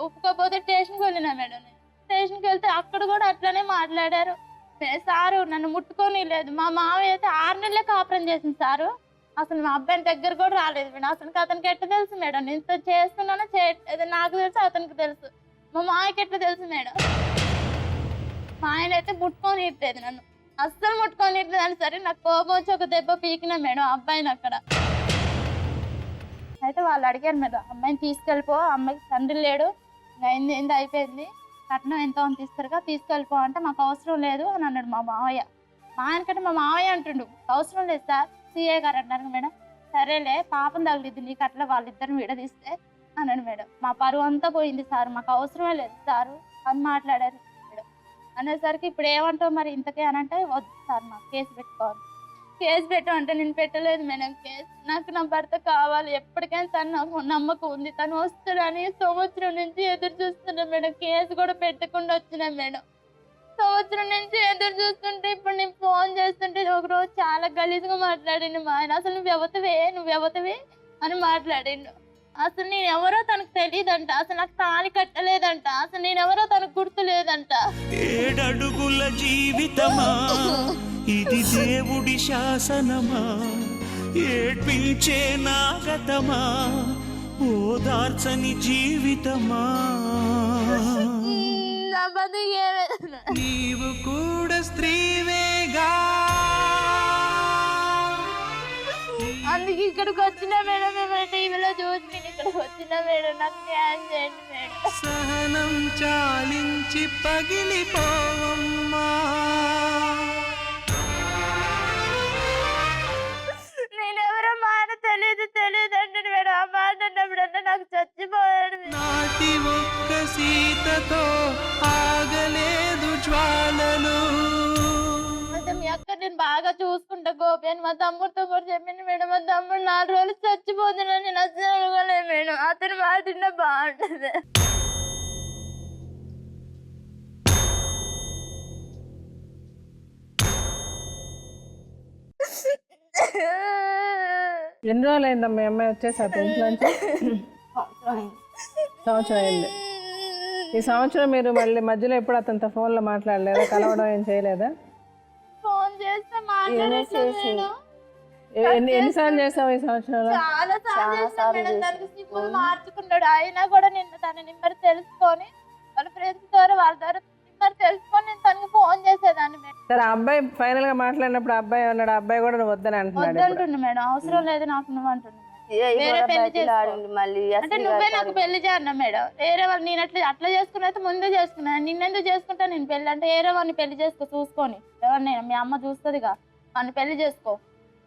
ఒప్పుకోపోతే స్టేషన్కి వెళ్ళినా మేడం. నేను స్టేషన్కి వెళ్తే అక్కడ కూడా అట్లనే మాట్లాడారు. సారు నన్ను ముట్టుకొని లేదు. మా మావయ్య అయితే 6 నెలలే కాపురం చేసింది సారు, అసలు మా అబ్బాయిని దగ్గర కూడా రాలేదు మేడం. అసలు అతనికి ఎట్ట తెలుసు మేడం నేను ఇంత చేస్తున్నానో చేయట్లేదు, నాకు తెలుసు అతనికి తెలుసు. మా మామయ్యకి ఎట్లా తెలుసు మేడం? మా ఆయన అయితే ముట్టుకొని ఇట్టేది నన్ను, అస్సలు ముట్టుకొని ఇట్టేది అని. సరే నాకు కోపం వచ్చి ఒక దెబ్బ పీకినా మేడం అబ్బాయిని అక్కడ. అయితే వాళ్ళు అడిగారు మేడం, అమ్మాయిని తీసుకెళ్ళిపో, అమ్మాయికి తండ్రి లేడు, అయింది ఏంది అయిపోయింది, కట్నం ఎంతో అని తీస్తారుగా, తీసుకెళ్ళిపో అంటే మాకు అవసరం లేదు అని అన్నాడు మా మావయ్య. మా ఆయనకంటే మా మావయ్య అంటుండు అవసరం లేదు సార్, సీఏ గారు అన్నారు మేడం. సరేలే పాపం తగిలిద్ది నీకు అట్లా వాళ్ళిద్దరిని విడదీస్తే అన్నాడు మేడం. మా పరువు అంతా పోయింది సార్, మాకు అవసరమే లేదు సారు అని మాట్లాడారు మేడం. అనేసరికి ఇప్పుడు ఏమంటావు మరి ఇంతకే అని అంటే, వద్దు సార్ మాకు కేసు పెట్టుకోవాలి. కేసు పెట్టమంటే నేను పెట్టలేదు మేడం కేసు. నాకు నా భర్త కావాలి, ఎప్పటికైనా తను నాకు నమ్మకం ఉంది, తను వస్తాడని సంవత్సరం నుంచి ఎదురు చూస్తున్నాను మేడం. కేసు కూడా పెట్టకుండా వచ్చినా మేడం. సంవత్సరం నుంచి ఎదురు చూస్తుంటే ఇప్పుడు నేను ఫోన్ చేస్తుంటే ఒకరోజు చాలా గలీజ్గా మాట్లాడిండు మా ఆయన. అసలు నువ్వెవతవే అని మాట్లాడిండు. అసలు నేను ఎవరో తనకు తెలియదంట, అసలు నాకు తాళి కట్టలేదంట, అసలు నేను ఎవరో తనకు గుర్తు లేదంట. 7 అడుగుల జీవితమా ఇది దేవుడి శాసనమా, ఏడ్పించే నాగతమా ఓదార్చని జీవితమా. నా బతుకు ఏమైనా నీవు కూడా స్త్రీవేగా, అందుకే ఇక్కడికి వచ్చిన మేడం, మేము టీవీలో చూసి నేను ఇక్కడికి వచ్చిన మేడం, నాకు న్యాయం చేయండి మేడం. సహనం చాలించి పగిలిపోవమ్మా. నేనెవరో మాట తెలియదు అంటాడు మేడం. ఆ మాట అన్నప్పుడన్నా నాకు చచ్చిపోయాడు. నాటి ఒక్క సీతతో ఆగలేదు జ్వాలలు. అయితే మీ అక్క నేను బాగా చూసుకుంటా గోపి అని మా తమ్ముడితో కూడా చెప్పింది మేడం. మా తమ్ముడు 4 రోజులు చచ్చిపోతున్నాను, నేను అసలు అనుకోలేదు మేడం. అతను మాట విన్నా బాగుంటుంది. ఎన్ని రోజులు అయిందమ్మా మీ అమ్మాయి వచ్చేసి అతని ఇంట్లోంచి? సంవత్సరం అయింది. ఈ సంవత్సరం మీరు మళ్ళీ మధ్యలో ఎప్పుడు అతనితో ఫోన్లో మాట్లాడలేదా, కలవడం ఏం చేయలేదా? ఫోన్ చేస్తే మాట్లాడేసాను. ఎన్నిసార్లు చేసావు ఈ సంవత్సరంలో? చాలా సార్లు చేస్తాను మేడం. దానికి సిప్పులు మార్చుకున్నాడు. అయినా కూడా నేను తన నెంబర్ తెలుసుకొని వాళ్ళ ఫ్రెండ్స్ ద్వారా వాళ్ళ ద్వారా నెంబర్ తెలుసుకొని నేను తనకి ఫోన్ చేసేదాన్ని మేడం. సరే, ఆ అబ్బాయి ఫైనల్ గా మాట్లాడినప్పుడు అబ్బాయి ఉన్నాడు, అబ్బాయి కూడా నువ్వు వద్దని అంటున్నాడు. వద్దంటుండు మేడం, అవసరం లేదు నాకు నువ్వు అంటున్నాడు. వేరే పెళ్లి చేసుకో మళ్ళీ అంటే నువ్వే నాకు పెళ్లి చేయన్నా మేడం. వేరే వాళ్ళు నేను అట్లా చేసుకున్నా అయితే ముందే చేసుకున్నాను. నిన్నెందుకు చేసుకుంటా నేను పెళ్లి అంటే, వేరే వాడిని పెళ్లి చేసుకో చూసుకొని, ఎవరిని మీ అమ్మ చూస్తుందిగా, వాడిని పెళ్లి చేసుకో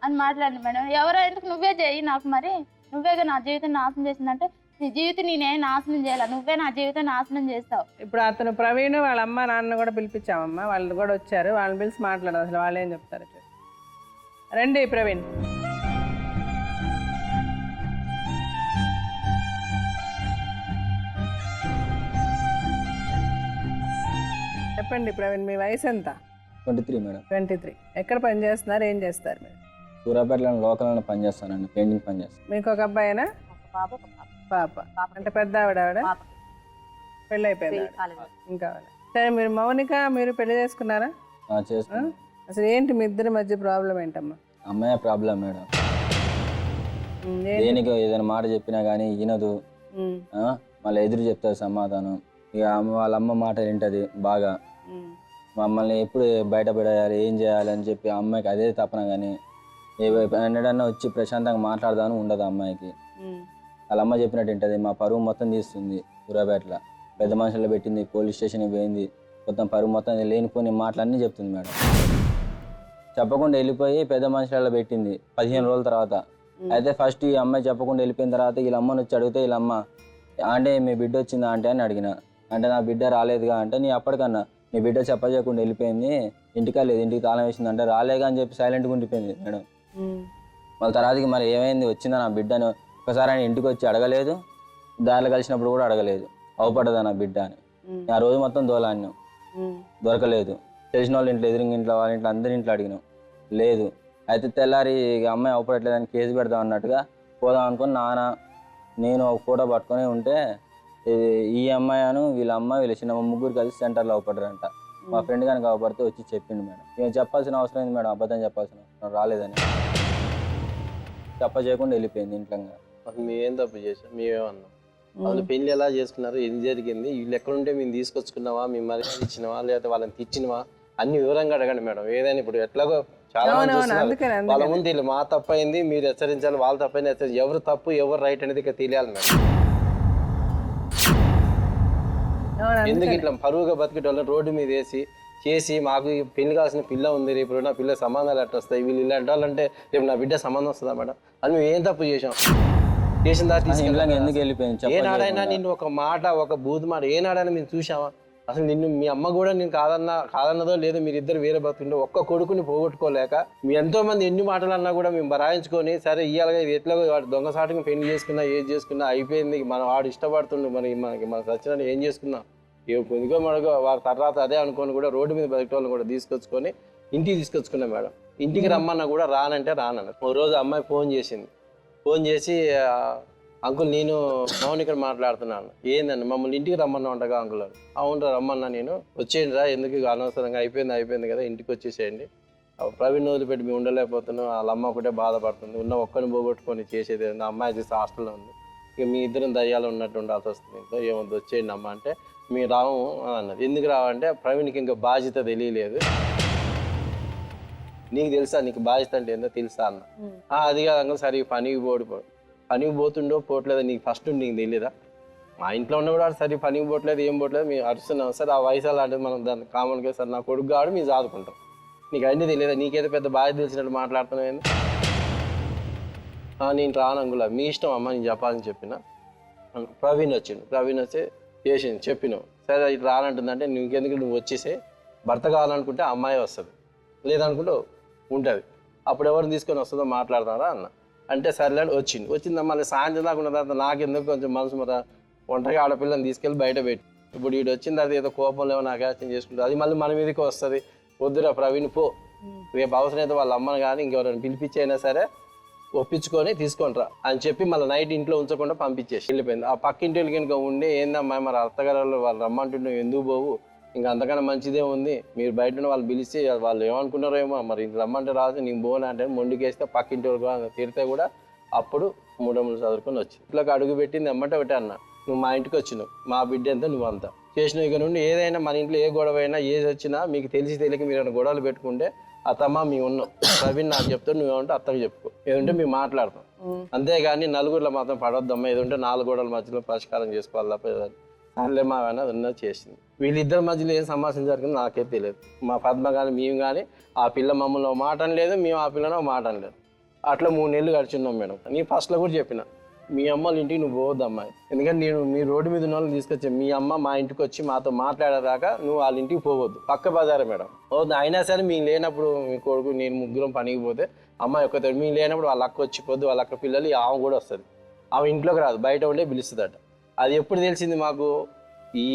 అని మాట్లాడి మేడం. ఎవరో ఎందుకు నువ్వే చేయి నాకు, మరి నువ్వేగా నా జీవితం నాశనం చేసిందంటే నీ జీవితం నేనేం నాశనం చేయాల, నువ్వే నా జీవితం నాశనం చేస్తావు. ఇప్పుడు అతను ప్రవీణ్ వాళ్ళ అమ్మ నాన్న కూడా పిలిపించామమ్మా, వాళ్ళు కూడా వచ్చారు, వాళ్ళని పిలిచి మాట్లాడదు. అసలు వాళ్ళు ఏం చెప్తారు? రండి ప్రవీణ్. చెప్పండి ప్రవీణ్, మీ వయసు ఎంత? 23 మేడం. 23. ఎక్కడ పని చేస్తున్నారు, ఏం చేస్తారు మీరు? సూర్యాపేటలో లోకల్లో పని చేస్తానండి, పెయింటింగ్ పని చేస్తాను. మీకు ఒక అబ్బాయినా? పాప. అంటే పెద్ద ఆవిడ పెళ్ళి అయిపోయింది ఇంకా? సరే, మీరు మౌనిక మీరు పెళ్లి చేసుకున్నారా? చేసుకున్నాను. అసలు ఏంటి మీ ఇద్దరి మధ్య ప్రాబ్లం ఏంటమ్మా? అమ్మాయి ప్రాబ్లం మేడం. దేనికి ఏదైనా మాట చెప్పినా కానీ వినదు, మళ్ళీ ఎదురు చెప్తారు సమాధానం. ఇక వాళ్ళ అమ్మ మాట వింటది బాగా. మమ్మల్ని ఎప్పుడు బయటపడేయాలి, ఏం చేయాలి అని చెప్పి అమ్మాయికి అదే తపన. కానీ ఎన్నడన్నా వచ్చి ప్రశాంతంగా మాట్లాడదామని ఉండదు అమ్మాయికి. వాళ్ళ అమ్మ చెప్పినట్టు వింటది. మా పరువు మొత్తం తీస్తుంది. సూర్యాపేటలో పెద్ద మనుషుల్లో పెట్టింది, పోలీస్ స్టేషన్కి పోయింది, మొత్తం పరువు మొత్తం లేనిపోని మాటలన్నీ చెప్తుంది మేడం. చెప్పకుండా వెళ్ళిపోయి పెద్ద మనుషులలో పెట్టింది 15 రోజుల తర్వాత. అయితే ఫస్ట్ ఈ అమ్మాయి చెప్పకుండా వెళ్ళిపోయిన తర్వాత వీళ్ళ అమ్మని వచ్చి అడిగితే, వీళ్ళమ్మ అంటే మీ బిడ్డ వచ్చిందా అంటే అని అడిగిన. అంటే నా బిడ్డ రాలేదుగా అంటే, నీ అప్పటికన్నా నీ బిడ్డ చెప్పకుండా వెళ్ళిపోయింది, ఇంటికా లేదు, ఇంటికి తాళం వేసింది అంటే, రాలేగా అని చెప్పి సైలెంట్గా ఉండిపోయింది మేడం. వాళ్ళ తర్వాతకి మరి ఏమైంది, వచ్చిందా నా బిడ్డను ఒకసారి ఆయన ఇంటికి వచ్చి అడగలేదు, దారిలో కలిసినప్పుడు కూడా అడగలేదు, అవపడ్డదా నా బిడ్డ అని. ఆ రోజు మొత్తం దోలాడినాం, దొరకలేదు. తెలిసిన వాళ్ళ ఇంట్లో, ఎదురింటి ఇంట్లో, వాళ్ళ ఇంట్లో, అందరి ఇంట్లో అడిగినాం, లేదు. అయితే తెల్లారి అమ్మాయి అవపడట్లేదని కేసు పెడదాం అన్నట్టుగా పోదాం అనుకుని నేను ఒక ఫోటో పట్టుకొని ఉంటే, ఈ అమ్మాయి అను వీళ్ళ అమ్మాయి వీళ్ళ చిన్న ముగ్గురు కలిసి సెంటర్లో అవపడ్డారంట. మా ఫ్రెండ్ కనుక అవపడితే వచ్చి చెప్పిండు మేడం. మేము చెప్పాల్సిన అవసరం ఏంది మేడం, అబద్ధం చెప్పాల్సిన అవసరం రాలేదని చేయకుండా వెళ్ళిపోయింది ఇంట్లో. మేమేం తప్పు చేసాం, మేమేమన్నాం? వాళ్ళు పెళ్లి ఎలా చేసుకున్నారు, ఏం జరిగింది, వీళ్ళు ఎక్కడుంటే మేము తీసుకొచ్చుకున్నావా, మేము మర్యాద ఇచ్చినవా, లేకపోతే వాళ్ళని తెచ్చినవా అన్ని వివరంగా అడగండి మేడం. ఏదైనా ఇప్పుడు ఎట్లాగో చాలా మంది చూస్తున్నారు, వాళ్ళ ముందు వీళ్ళు మా తప్పైంది మీరు హెచ్చరించాలి, వాళ్ళ తప్పైంది హెచ్చరించాలి, ఎవరు తప్పు ఎవరు రైట్ అనేది ఇక తెలియాలి మేడం. ఎందుకు ఇట్లా పరువుగా బతికేటోళ్ళని రోడ్డు మీద వేసి చేసి మాకు పెళ్లి కావాల్సిన పిల్ల ఉంది, రేపు నా పిల్ల సంబంధాలు ఎట్లా వస్తాయి, వీళ్ళు ఇలాంటి వాళ్ళంటే రేపు నా బిడ్డ సంబంధం వస్తుందా మేడం అని మేము ఏం తప్పు చేసాం? చేసిన దాన్ని ఎందుకు వెళ్ళిపోయింది? ఏనాడైనా నిన్ను ఒక మాట ఒక బూత్ మాట ఏనాడైనా మేము చూసామా? అసలు నిన్ను మీ అమ్మ కూడా నేను కాదన్నదో లేదో మీరిద్దరు వేరే బతుకుంటే ఒక్క కొడుకుని పోగొట్టుకోలేక మీ ఎంతో మంది ఎన్ని మాటలు అన్నా కూడా మేము బరాయించుకొని సరే ఇయ్యాలిగా ఇది ఎట్లా వాడు దొంగసాటుగా పెళ్లి చేసుకున్నా ఏది చేసుకున్నా అయిపోయింది, మనం వాడు ఇష్టపడుతుండు, మనకి సచ్చినట్టు ఏం చేసుకున్నా ఎందుకో మనకో వారి తర్వాత అదే అనుకొని కూడా రోడ్డు మీద బతికేవాళ్ళని కూడా తీసుకొచ్చుకొని ఇంటికి తీసుకొచ్చుకున్నాం మేడం. ఇంటికి రమ్మన్నా కూడా రానంటే రానన్న. ఓ రోజు అమ్మాయి ఫోన్ చేసింది, ఫోన్ చేసి అంకుల్ నేను మౌనికని మాట్లాడుతున్నాను. ఏందండి మమ్మల్ని ఇంటికి రమ్మన్నా ఉండగా అంకుల్ అని. అవునరా రమ్మన్నా, నేను వచ్చేయండి రా, ఎందుకు అనవసరంగా అయిపోయింది కదా ఇంటికి వచ్చేసేయండి, ప్రవీణ్ వదిలిపెట్టి మేము ఉండలేకపోతున్నాం, వాళ్ళ అమ్మ ఒకటే బాధపడుతుంది, ఉన్న ఒక్కరిని పోగొట్టుకొని చేసేది నా అమ్మాయి చేసి హాస్టల్లో ఉంది, ఇక మీ ఇద్దరం దయ్యాలు ఉన్నట్టు ఉండాల్సి వస్తుంది, ఇంట్లో ఏమొద్దు వచ్చేయండి అమ్మ అంటే మీరు రావు అన్నది. ఎందుకు రావంటే ప్రవీణ్కి ఇంకా బాధ్యత తెలియలేదు, నీకు తెలుసా నీకు బాధ్యత అంటే ఏందో తెలుసా అన్న. అది కాదు అంకుల్ సరే పనికి పోతుండో పోవట్లేదో నీకు ఫస్ట్ నీకు తెలియదా? మా ఇంట్లో ఉన్న కూడా సరే పనికి పోవట్లేదు ఏం పోవట్లేదు మేము అరుస్తున్నాం సార్, ఆ వయసు అలాంటిది మనం దాన్ని కామన్గా సార్ నా కొడుకు కాడు మేము చదువుకుంటాం, నీకు అన్నీ తెలియదా, నీకేదో పెద్ద బాధ్యత తెలిసినట్టు మాట్లాడుతున్నావు ఏంది? నేను రాను అంకుల్ మీ ఇష్టం అమ్మ నేను చెప్పాలని చెప్పిన. ప్రవీణ్ వచ్చి చేసింది చెప్పినావు సరే ఇట్లా రానంటుందంటే ఇంకెందుకు నువ్వు వచ్చేసే, భర్త కావాలనుకుంటే అమ్మాయి వస్తుంది, లేదనుకుంటే ఉంటుంది, అప్పుడు ఎవరిని తీసుకొని వస్తుందో మాట్లాడతారా అన్న. అంటే సర్లే వచ్చింది మళ్ళీ సాయంత్రం దాకా ఉన్న తర్వాత నాకెందుకు కొంచెం మనసు మరి ఒంటరిగా ఆడపిల్లని తీసుకెళ్ళి బయట పెట్టి ఇప్పుడు వీడు వచ్చిన తర్వాత ఏదో కోపంలో ఏమో నాకు యాక్షన్ చేసుకుంటుంది, అది మళ్ళీ మన మీదకి వస్తుంది. వద్దురా ప్రవీణ్ పో, రేపు అవసరమైతే వాళ్ళ అమ్మని కానీ ఇంకెవరైనా పిలిపించైనా సరే ఒప్పించుకొని తీసుకుంటారా అని చెప్పి మళ్ళీ నైట్ ఇంట్లో ఉంచకుండా పంపించేసి వెళ్ళిపోయింది. ఆ పక్కింటి కనుక ఉండి ఏందమ్మా మరి అత్తగారు వాళ్ళు రమ్మంటుండే ఎందుకు పోవు, ఇంకా అంతకన్నా మంచిదే ఉంది, మీరు బయట వాళ్ళు పిలిచి వాళ్ళు ఏమనుకున్నారో ఏమో మరి ఇంక రమ్మంటే రాదు నీకు బోన్ అంటే మొండికేస్తే పక్కింటి వాళ్ళు తీరితే కూడా అప్పుడు మూడములు చదువుకొని వచ్చి ఇట్లా అడుగు పెట్టింది అమ్మంటే ఒకటే అన్న, నువ్వు మా ఇంటికి వచ్చినావు, మా బిడ్డ ఎంత నువ్వు అంతా చేసినావు, ఇక నుండి ఏదైనా మన ఇంట్లో ఏ గొడవ అయినా ఏది వచ్చినా మీకు తెలియక మీరు ఏమైనా గొడవలు పెట్టుకుంటే అత్తమ్మ మేము ఉన్నాం, ప్రవీణ్ నాకు చెప్తావు నువ్వేమంటే అత్తకు చెప్పుకో, ఏదంటే మేము మాట్లాడతాం, అంతేగాని నలుగురిలో మాత్రం పడొద్దమ్మా, ఏదంటే 4 గోడల మధ్యలో పరిష్కారం చేసుకోవాలి తప్ప అల్లే మా ఉన్నది చేసింది. వీళ్ళిద్దరి మధ్యలో ఏం సంభాషణ జరిగింది నాకే తెలియదు. మా పద్మ కానీ మేము కానీ ఆ పిల్ల మమ్మల్ని మాట అనలేదు, మేము ఆ పిల్లని మాట అనలేదు. అట్లా 3 నెలలు గడిచున్నాం మేడం. నేను ఫస్ట్లో కూడా చెప్పిన మీ అమ్మల ఇంటికి నువ్వు పోవద్దు అమ్మాయి, ఎందుకంటే నేను మీ రోడ్డు మీద ఉన్న వాళ్ళని తీసుకొచ్చా, మీ అమ్మ మా ఇంటికి వచ్చి మాతో మాట్లాడేదాకా నువ్వు వాళ్ళ ఇంటికి పోవద్దు, పక్క బజారే మేడం వద్దు. అయినా సరే మేము లేనప్పుడు మీ కొడుకు నేను ముగ్గురం పనికి పోతే అమ్మాయి ఒక్కతే, మేము లేనప్పుడు వాళ్ళ అక్క వచ్చి పోద్దు, వాళ్ళ అక్క పిల్లలు ఆమె కూడా వస్తుంది, ఆమె ఇంట్లోకి రాదు బయట ఉండే పిలుస్తుందట. అది ఎప్పుడు తెలిసింది మాకు, ఈ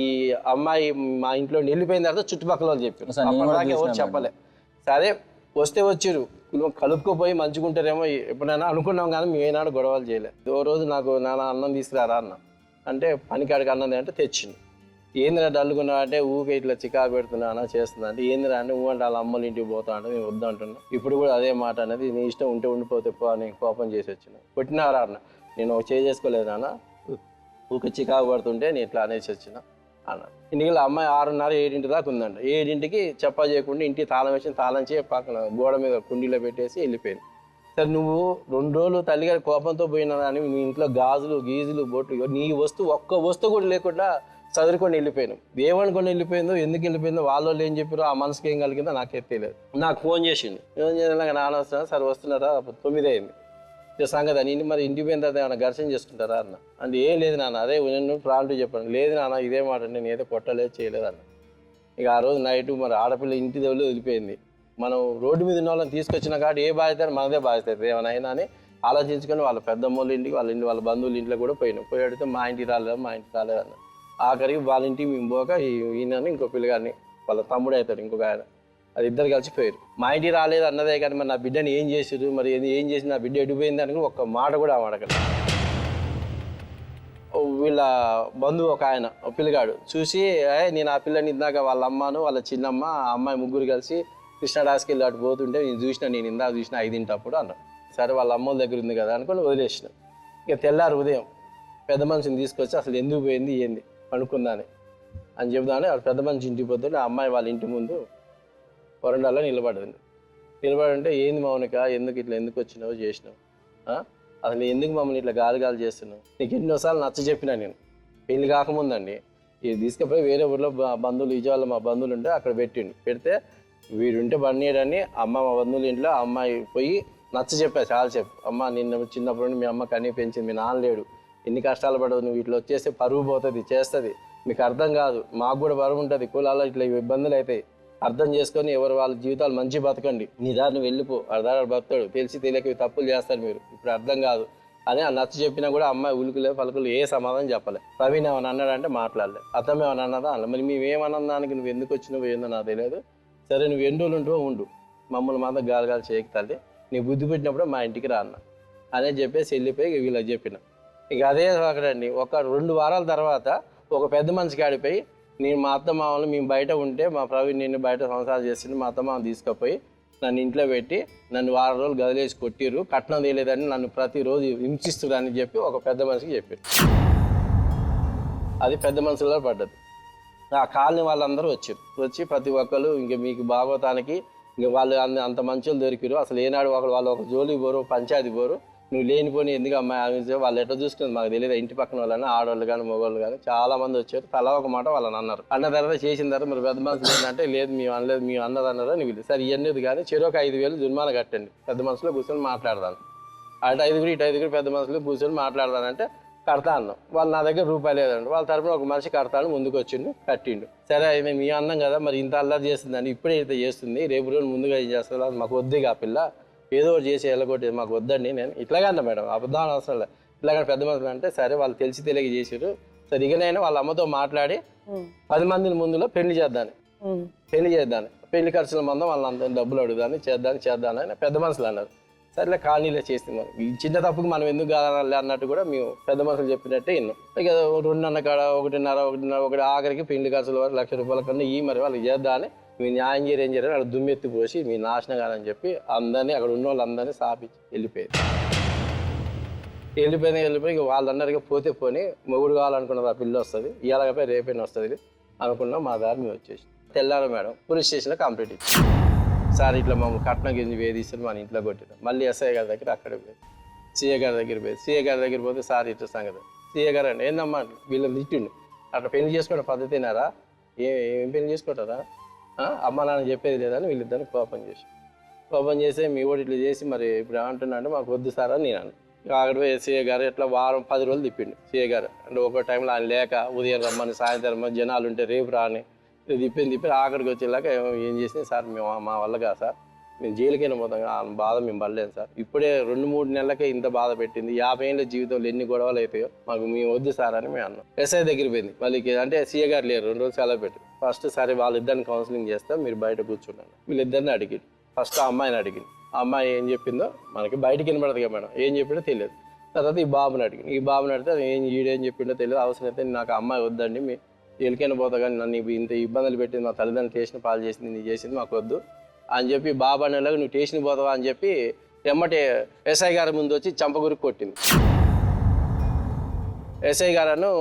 అమ్మాయి మా ఇంట్లో వెళ్ళిపోయిన తర్వాత చుట్టుపక్కల వాళ్ళు చెప్పారు, ఎవరు చెప్పలే. సరే వస్తే వచ్చిర్రు కలుపుకోపోయి మంచుకుంటారేమో ఎప్పుడైనా అనుకున్నాం కానీ మేము ఏనాడు గొడవలు చేయలేదు. ఓ రోజు నాకు నాన్న అన్నం తీసుకురారా అన్న అంటే పనికాడికి అన్నది అంటే తెచ్చింది. ఏందిరా డల్లుకున్నా అంటే ఊకే ఇట్లా చికాకు పెడుతున్నా చేస్తున్నా అంటే ఏందిరా అంటే అంటే వాళ్ళ అమ్మల ఇంటికి పోతా అంటే నేను వద్దంటున్నా. ఇప్పుడు కూడా అదే మాట అనేది నీ ఇష్టం ఉంటే ఉండిపోతే అని కోపం చేసి వచ్చిన. కొట్టినారా అన్న, నేను చేసుకోలేదు నాన్న, ఊకే చికాకు పడుతుంటే నేను ఇట్లా అనేసి వచ్చిన అన్న. ఇంటికి అమ్మాయి 6:30 7 దాకా ఉందంట. 7కి చెప్పా చేయకుండా ఇంటికి తాళం వేసి తాళం చేసి పక్కన గోడ మీద కుండీలో పెట్టేసి వెళ్ళిపోయింది. సరే నువ్వు 2 రోజులు తల్లిగారి కోపంతో పోయినా అని నీ ఇంట్లో గాజులు గీజులు బొట్లు నీ వస్తువు ఒక్క వస్తువు కూడా లేకుండా చదువుకొని వెళ్ళిపోయాను. ఏమనుకొని వెళ్ళిపోయిందో ఎందుకు వెళ్ళిపోయిందో వాళ్ళు ఏం చెప్పారో ఆ మనసుకి ఏం కలిగిందో నాకే తెలియదు. నాకు ఫోన్ చేసిండు, ఏం చేయాలి నాన్న వస్తున్నా సరే వస్తున్నారా 9 అయింది సంగతి అని. మరి ఇంటికి పోయిన తర్వాత ఏమైనా ఘర్షణ చేసుకుంటారా అన్న అంటే ఏం లేదు నాన్న అదే నేను ప్రాంటూ చెప్పాను. లేదు నాన్న ఇదే మాట నేను ఏదో కొట్టలేదు చేయలేదు అన్న. ఇక ఆ రోజు నైట్ మరి ఆడపిల్ల ఇంటి దేవుళ్ళు వదిలిపోయింది. మనం రోడ్డు మీద ఉన్న వాళ్ళని తీసుకొచ్చిన కాబట్టి ఏ బాధ్యత మనదే బాధ్యత అవుతుంది ఏమైనా అయినా అని ఆలోచించుకొని వాళ్ళ పెద్దమ్మోళ్ళ ఇంటికి వాళ్ళ బంధువుల ఇంట్లో కూడా పోయినాం. పోయి అడిగితే మా ఇంటికి రాలేదు అన్న. ఆఖరికి వాళ్ళ ఇంటికి మేము పోక ఈయనని ఇంకో పిల్లగాడిని వాళ్ళ తమ్ముడు అవుతాడు ఇంకొక ఆయన, అది ఇద్దరు కలిసి పోయారు. మా ఇంటికి రాలేదు అన్నదే కానీ మరి నా బిడ్డని ఏం చేసారు మరి ఏం చేసి నా బిడ్డ ఎడిపోయింది అని ఒక్క మాట కూడా అడగలేదు. వీళ్ళ బంధువు ఒక ఆయన పిల్లగాడు చూసి నేను ఆ పిల్లని ఇందాక వాళ్ళ అమ్మను వాళ్ళ చిన్నమ్మ ఆ అమ్మాయి ముగ్గురు కలిసి కృష్ణాడాస్కి వెళ్ళి అటు పోతుంటే నేను ఇందాక చూసిన 5 అప్పుడు అన్నాడు. సరే వాళ్ళ అమ్మోళ్ళ దగ్గర ఉంది కదా అనుకుని వదిలేసిన. ఇక తెల్లారు ఉదయం పెద్ద మనిషిని తీసుకొచ్చి అసలు ఎందుకు పోయింది ఏంది అనుకుందాని అని చెప్దామని ఆ పెద్ద మనిషి ఇంటికి పోతే ఆ అమ్మాయి వాళ్ళ ఇంటి ముందు వరండాలో నిలబడంటే ఏంది మౌనిక, ఎందుకు వచ్చినావు చేసినావు, అసలు ఎందుకు మమ్మల్ని ఇట్లా గాలి చేస్తున్నావు, నీకు ఎన్నోసార్లు నచ్చ చెప్పినా నేను పెళ్లి కాకముందండి. ఇది తీసుకుపోయి వేరే ఊర్లో బంధువులు విజయవాడలో మా బంధువులు ఉంటే అక్కడ పెడితే వీడుంటే బండియడని అమ్మ మా బంధువుల ఇంట్లో అమ్మాయి పోయి నచ్చ చెప్పా చాలా చెప్పు, అమ్మ నిన్న చిన్నప్పుడు నుండి మీ అమ్మ కన్నీ పెంచింది, మీ నాన్న లేడు, ఎన్ని కష్టాలు పడదు, నువ్వు ఇట్లా వచ్చేస్తే పరువు పోతుంది చేస్తుంది, మీకు అర్థం కాదు, మాకు కూడా బరువు ఉంటుంది, కులాల్లో ఇట్లా ఇబ్బందులు అవుతాయి, అర్థం చేసుకొని ఎవరు వాళ్ళ జీవితాలు మంచి బతకండి, నీ దారిని వెళ్ళిపో, అర్ధాడు బతాడు, తెలియక తప్పులు చేస్తారు మీరు, ఇప్పుడు అర్థం కాదు అని ఆ నచ్చ చెప్పినా కూడా అమ్మాయి ఉలుకులే పలుకులు ఏ సమాధానం చెప్పలే. ప్రవీణ్ ఏమన్నా అన్నాడంటే మాట్లాడలే, అతను ఏమన్నా అన్నదా అన్న, మరి మేమన్నదానికి నువ్వు ఎందుకు వచ్చినావు ఏందో నాకు తెలియదు, సరే నువ్వు ఎన్ని రోజులు ఉంటూ ఉండు, మమ్మల్ని మాత్రం గాలి చేయక తల్లి, నీ బుద్ధి పెట్టినప్పుడు మా ఇంటికి రా అన్న అనే చెప్పేసి వెళ్ళిపోయి వీళ్ళకి చెప్పిన. ఇక అదే అక్కడండి ఒక 2 వారాల తర్వాత ఒక పెద్ద మనిషికి ఆడిపోయి, నేను మా అత్త మామలు మేము బయట ఉంటే మా ప్రవీణ్ నేను బయట సంసారం చేస్తుంటే మా అత్త మామ తీసుకుపోయి నన్ను ఇంట్లో పెట్టి నన్ను 1 వారం రోజులు గదిలేసి కొట్టిర్రు, కట్నం తెలియదని నన్ను ప్రతిరోజు హింసిస్తురని చెప్పి ఒక పెద్ద మనిషికి చెప్పారు. అది పెద్ద మనుషుల్లో పడ్డది. ఆ కాలనీ వాళ్ళందరూ వచ్చి ప్రతి ఒక్కరు ఇంక మీకు భాగవతానికి ఇంక వాళ్ళు అంత మంచోళ్ళు దొరికిరు, అసలు ఏనాడు వాళ్ళు ఒక జోలి పోరు, పంచాయతీ పోరు, నువ్వు లేనిపోని ఎందుకు అమ్మాయి వాళ్ళు ఎట్లా చూసుకుని మాకు తెలియదు, ఇంటి పక్కన వాళ్ళని ఆడవాళ్ళు కానీ మగవాళ్ళు కానీ చాలా మంది వచ్చారు, తలా ఒక మాట వాళ్ళని అన్నారు. అన్న తర్వాత చేసిన తర్వాత మరి పెద్ద మనుషులు ఏంటంటే లేదు మేము అనలేదు, మేము అన్నది అన్నారో నువ్వు సరే ఇవన్నీ కానీ చెరొక 5,000 జుర్మానా కట్టండి, పెద్ద మనుషులు కూర్చొని మాట్లాడదాను, అటు 5 ఇటు 5 పెద్ద మనుషులు కూర్చొని మాట్లాడదానంటే కడతా అన్నాం. వాళ్ళు నా దగ్గర రూపాయి లేదండి, వాళ్ళ తరపున ఒక మనిషి కడతాను ముందుకు వచ్చిండు, కట్టిండు. సరే అయితే మీ అన్నం కదా మరి ఇంత అల్లరి చేస్తుందండి, ఇప్పుడే అయితే చేస్తుంది, రేపు రోజు ముందుగా ఏం చేస్తుంది, మాకు వద్దు ఆ పిల్ల ఏదో ఒకటి చేసి వెళ్ళగొట్టేది మాకు వద్దండి, నేను ఇట్లాగే అన్నా మేడం, అబద్ధాన్ని అవసరం లేదు, ఇట్లాగే పెద్ద మనుషులు అంటే సరే వాళ్ళు తెలియక చేసారు, సరే ఇకనైనా వాళ్ళ అమ్మతో మాట్లాడి 10 మందిని ముందులో పెళ్లి చేద్దాను, పెళ్లి ఖర్చుల మందం వాళ్ళందరినీ డబ్బులు అడుగుదాన్ని చేద్దానని పెద్ద మనుషులు అన్నారు. సరేలే కాలనీలో చేస్తున్నాం, ఈ చిన్న తప్పుకు మనం ఎందుకు కాదాలి అన్నట్టు కూడా మేము పెద్ద మనుషులు చెప్పినట్టే విన్నాం. ఇక 2 కాడ 1.5 ఆఖరికి పెళ్లి ఖర్చుల వరకు 1,00,000 రూపాయల కన్నా ఈ మరి వాళ్ళకి చేద్దామని మీ న్యాయం ఏం చేయరు అక్కడ దుమ్మెత్తి పోసి మీ నాశనం కాదని చెప్పి అందరినీ అక్కడ ఉన్న వాళ్ళందరినీ సాపించి వెళ్ళిపోయి ఇక వాళ్ళందరికీ పోతే పోని మొగుడు కావాలనుకున్నది ఆ పిల్ల వస్తుంది, ఇలాగపై రేపైనా వస్తుంది అనుకున్నాం. మా దారి మేము వచ్చేసి తెల్లారు మేడం పోలీస్ స్టేషన్లో కంప్లీట్ ఇచ్చాం. సార్ ఇట్లా మమ్మల్ని కట్నం గింజి వేధిస్తారు మన ఇంట్లో కొట్టినాం. మళ్ళీ ఎస్ఐ గారి దగ్గర అక్కడికి పోయి సీఏ గారి దగ్గర పోతే సార్ ఇట్లా సంగతి సీఏ గారు అండి ఏందమ్మా వీళ్ళని తిట్టిండు, అట్లా పెళ్లి చేసుకునే పద్ధతినారా, ఏం పెళ్లి చేసుకుంటారా, అమ్మ నాన్న చెప్పేది లేదని వీళ్ళిద్దరిని కోపం చేసి మీ ఓడి ఇట్లా చేసి మరి ఇప్పుడు ఏమంటున్నా అంటే మాకు వద్దు సార్ అని నేను అక్కడ పోయి సీఏ గారు ఎట్లా వారం 10 రోజులు తిప్పిండు సీఏ గారు. అంటే ఒక్కో టైంలో ఆయన లేక ఉదయం రమ్మని సాయంత్రం జనాలు ఉంటే రేపు రాని తిప్పి ఆఖరికి వచ్చేలాగా ఏం చేసింది సార్ మేము మా వల్ల కాదు సార్, మేము జైలుకైనా పోతాం ఆ బాధ మేము పడలేము సార్, ఇప్పుడే 2-3 నెలలకే ఇంత బాధ పెట్టింది, 50 ఏళ్ళ జీవితంలో ఎన్ని గొడవలు అయిపోయో మాకు మేము వద్దు సార్ అని మేము అన్నాం. ఎస్ఐ దగ్గర పోయింది మళ్ళీ అంటే సీఏ గారు లేరు 2 రోజులు సెలవు పెట్టి ఫస్ట్ సరే వాళ్ళిద్దరిని కౌన్సిలింగ్ చేస్తాం మీరు బయట కూర్చున్నాను వీళ్ళిద్దరిని అడిగింది. ఫస్ట్ ఆ అమ్మాయిని అడిగింది, ఆ అమ్మాయి ఏం చెప్పిందో మనకి బయటకి వినపడదు కదా మేడం, ఏం చెప్పిందో తెలియదు. తర్వాత ఈ బాబుని అడిగితే ఈడేం చెప్పిండో తెలియదు, అవసరం అయితే నాకు అమ్మాయి వద్దండి మీ ఎలికైనా పోతా కానీ నన్ను ఇంత ఇబ్బందులు పెట్టింది, మా తల్లిదండ్రులు స్టేషన్ పాలు చేసింది నీ చేసింది మాకు వద్దు అని చెప్పి బాబు అనేలాగా నువ్వు స్టేషన్కి పోతావా అని చెప్పి ఎమ్మటే ఎస్ఐ గారి ముందు వచ్చి చంపగురికి కొట్టింది. ఎస్ఐ గారు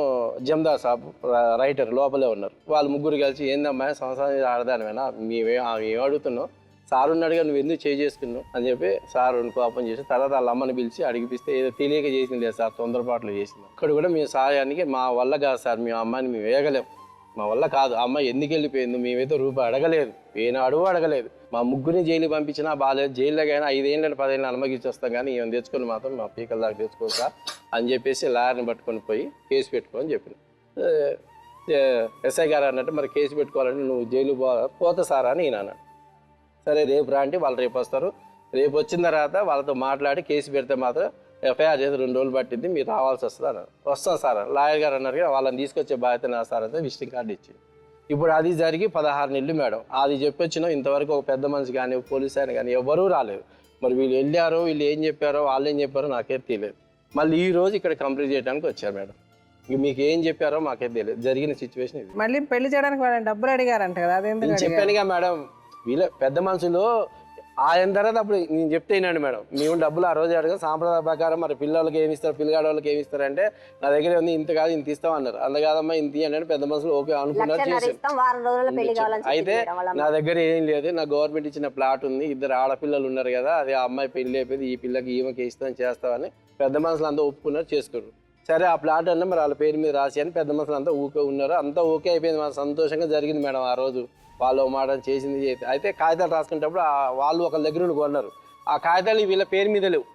జమదార్ సాబ్ రైటర్ లోపలే ఉన్నారు, వాళ్ళు ముగ్గురు కలిసి ఏందమ్మా సంవత్సరానికి ఆడదానివేనా ఏం అడుగుతున్నావు, సార్ ఉన్నాడుగా నువ్వు ఎందుకు చేసుకున్నావు అని చెప్పి సార్ కోపం చేసి తర్వాత వాళ్ళ అమ్మని పిలిచి అడిగిపిస్తే ఏదో తెలియక చేసింది లేదు సార్, తొందరపాట్లు చేసింది. అక్కడ కూడా మేము సహాయానికి మా వల్ల కాదు సార్, మేము అమ్మాయిని మేము వేయగలేం, మా వల్ల కాదు, అమ్మాయి ఎందుకు వెళ్ళిపోయింది మేమైతే రూపాయి అడగలేదు, ఏనాడు అడగలేదు, మా ముగ్గురిని జైలు పంపించినా బాగాలేదు, జైల్లోకైనా 5 ఏళ్ళని 10 ఏళ్ళని అనుమతించి వస్తాం కానీ ఏమైనా తెచ్చుకొని మాత్రం మా పీకల దాకా తెచ్చుకో సార్ అని చెప్పేసి లాయర్ని పట్టుకొని పోయి కేసు పెట్టుకోని చెప్పిన. ఎస్ఐ గారు అన్నట్టు మరి కేసు పెట్టుకోవాలంటే నువ్వు జైలు పోతా సార్ అని నేను అన్నాను. సరే రేపు రా అంటే వాళ్ళు రేపు వస్తారు, రేపు వచ్చిన తర్వాత వాళ్ళతో మాట్లాడి కేసు పెడితే మాత్రం ఎఫ్ఐఆర్ చేసి 2 రోజులు పట్టింది మీరు రావాల్సి వస్తుంది అన్నారు. వస్తాం సార్ లాయర్ గారు అన్నారు కదా వాళ్ళని తీసుకొచ్చే బాధ్యత నా సార్ అయితే విజిటింగ్ కార్డు ఇచ్చింది. ఇప్పుడు అది జరిగి 16 నెలలు మేడం, అది చెప్పొచ్చినా ఇంతవరకు ఒక పెద్ద మనిషి కానీ పోలీస్ ఆయన కానీ ఎవరూ రాలేదు. మరి వీళ్ళు వెళ్ళారో వీళ్ళు ఏం చెప్పారో వాళ్ళు ఏం చెప్పారో నాకే తెలియదు. మళ్ళీ ఈ రోజు ఇక్కడ కంప్లీట్ చేయడానికి వచ్చారు మేడం, ఇంక మీకు ఏం చెప్పారో మాకే తెలియదు, జరిగిన సిచ్యువేషన్ ఇది. మళ్ళీ పెళ్లి చేయడానికి వాళ్ళని డబ్బులు అడిగారంట కదా, అదేందుకు నేను చెప్పానుగా మేడం వీళ్ళ పెద్ద మనుషులు ఆయన తర్వాత అప్పుడు నేను చెప్తే వినండి మేడం, మేము డబ్బులు ఆ రోజు అడగ సాంప్రదాయ ప్రకారం మరి పిల్లలకి ఏమి ఇస్తారు, పిల్లగాడ వాళ్ళకి ఏమి ఇస్తారు అంటే నా దగ్గర ఉంది ఇంత కాదు ఇంత ఇస్తాం అన్నారు. అంత కాదమ్మా ఇంత అంటే పెద్ద మనుషులు ఓకే అనుకున్నారు చేశారు. అయితే నా దగ్గర ఏం లేదు, నా గవర్నమెంట్ ఇచ్చిన ప్లాట్ ఉంది, 2 ఆడపిల్లలు ఉన్నారు కదా, అదే ఆ అమ్మాయి పెళ్లి అయిపోయింది, ఈ పిల్లకి ఈమెకి ఇస్తాం చేస్తామని పెద్ద మనుషులు అంతా ఒప్పుకున్నారు చేసుకున్నారు. సరే ఆ ప్లాట్ అన్న మరి వాళ్ళ పేరు మీద రాసి అని పెద్ద మనుషులు అంతా ఊకే ఉన్నారు, అంతా ఓకే అయిపోయింది, మాకు సంతోషంగా జరిగింది మేడం. ఆ రోజు వాళ్ళు మాట చేసింది అయితే కాగితాలు రాసుకునేటప్పుడు వాళ్ళు ఒక దగ్గర కొన్నారు. ఆ కాగితాలు వీళ్ళ పేరు మీద లేవు,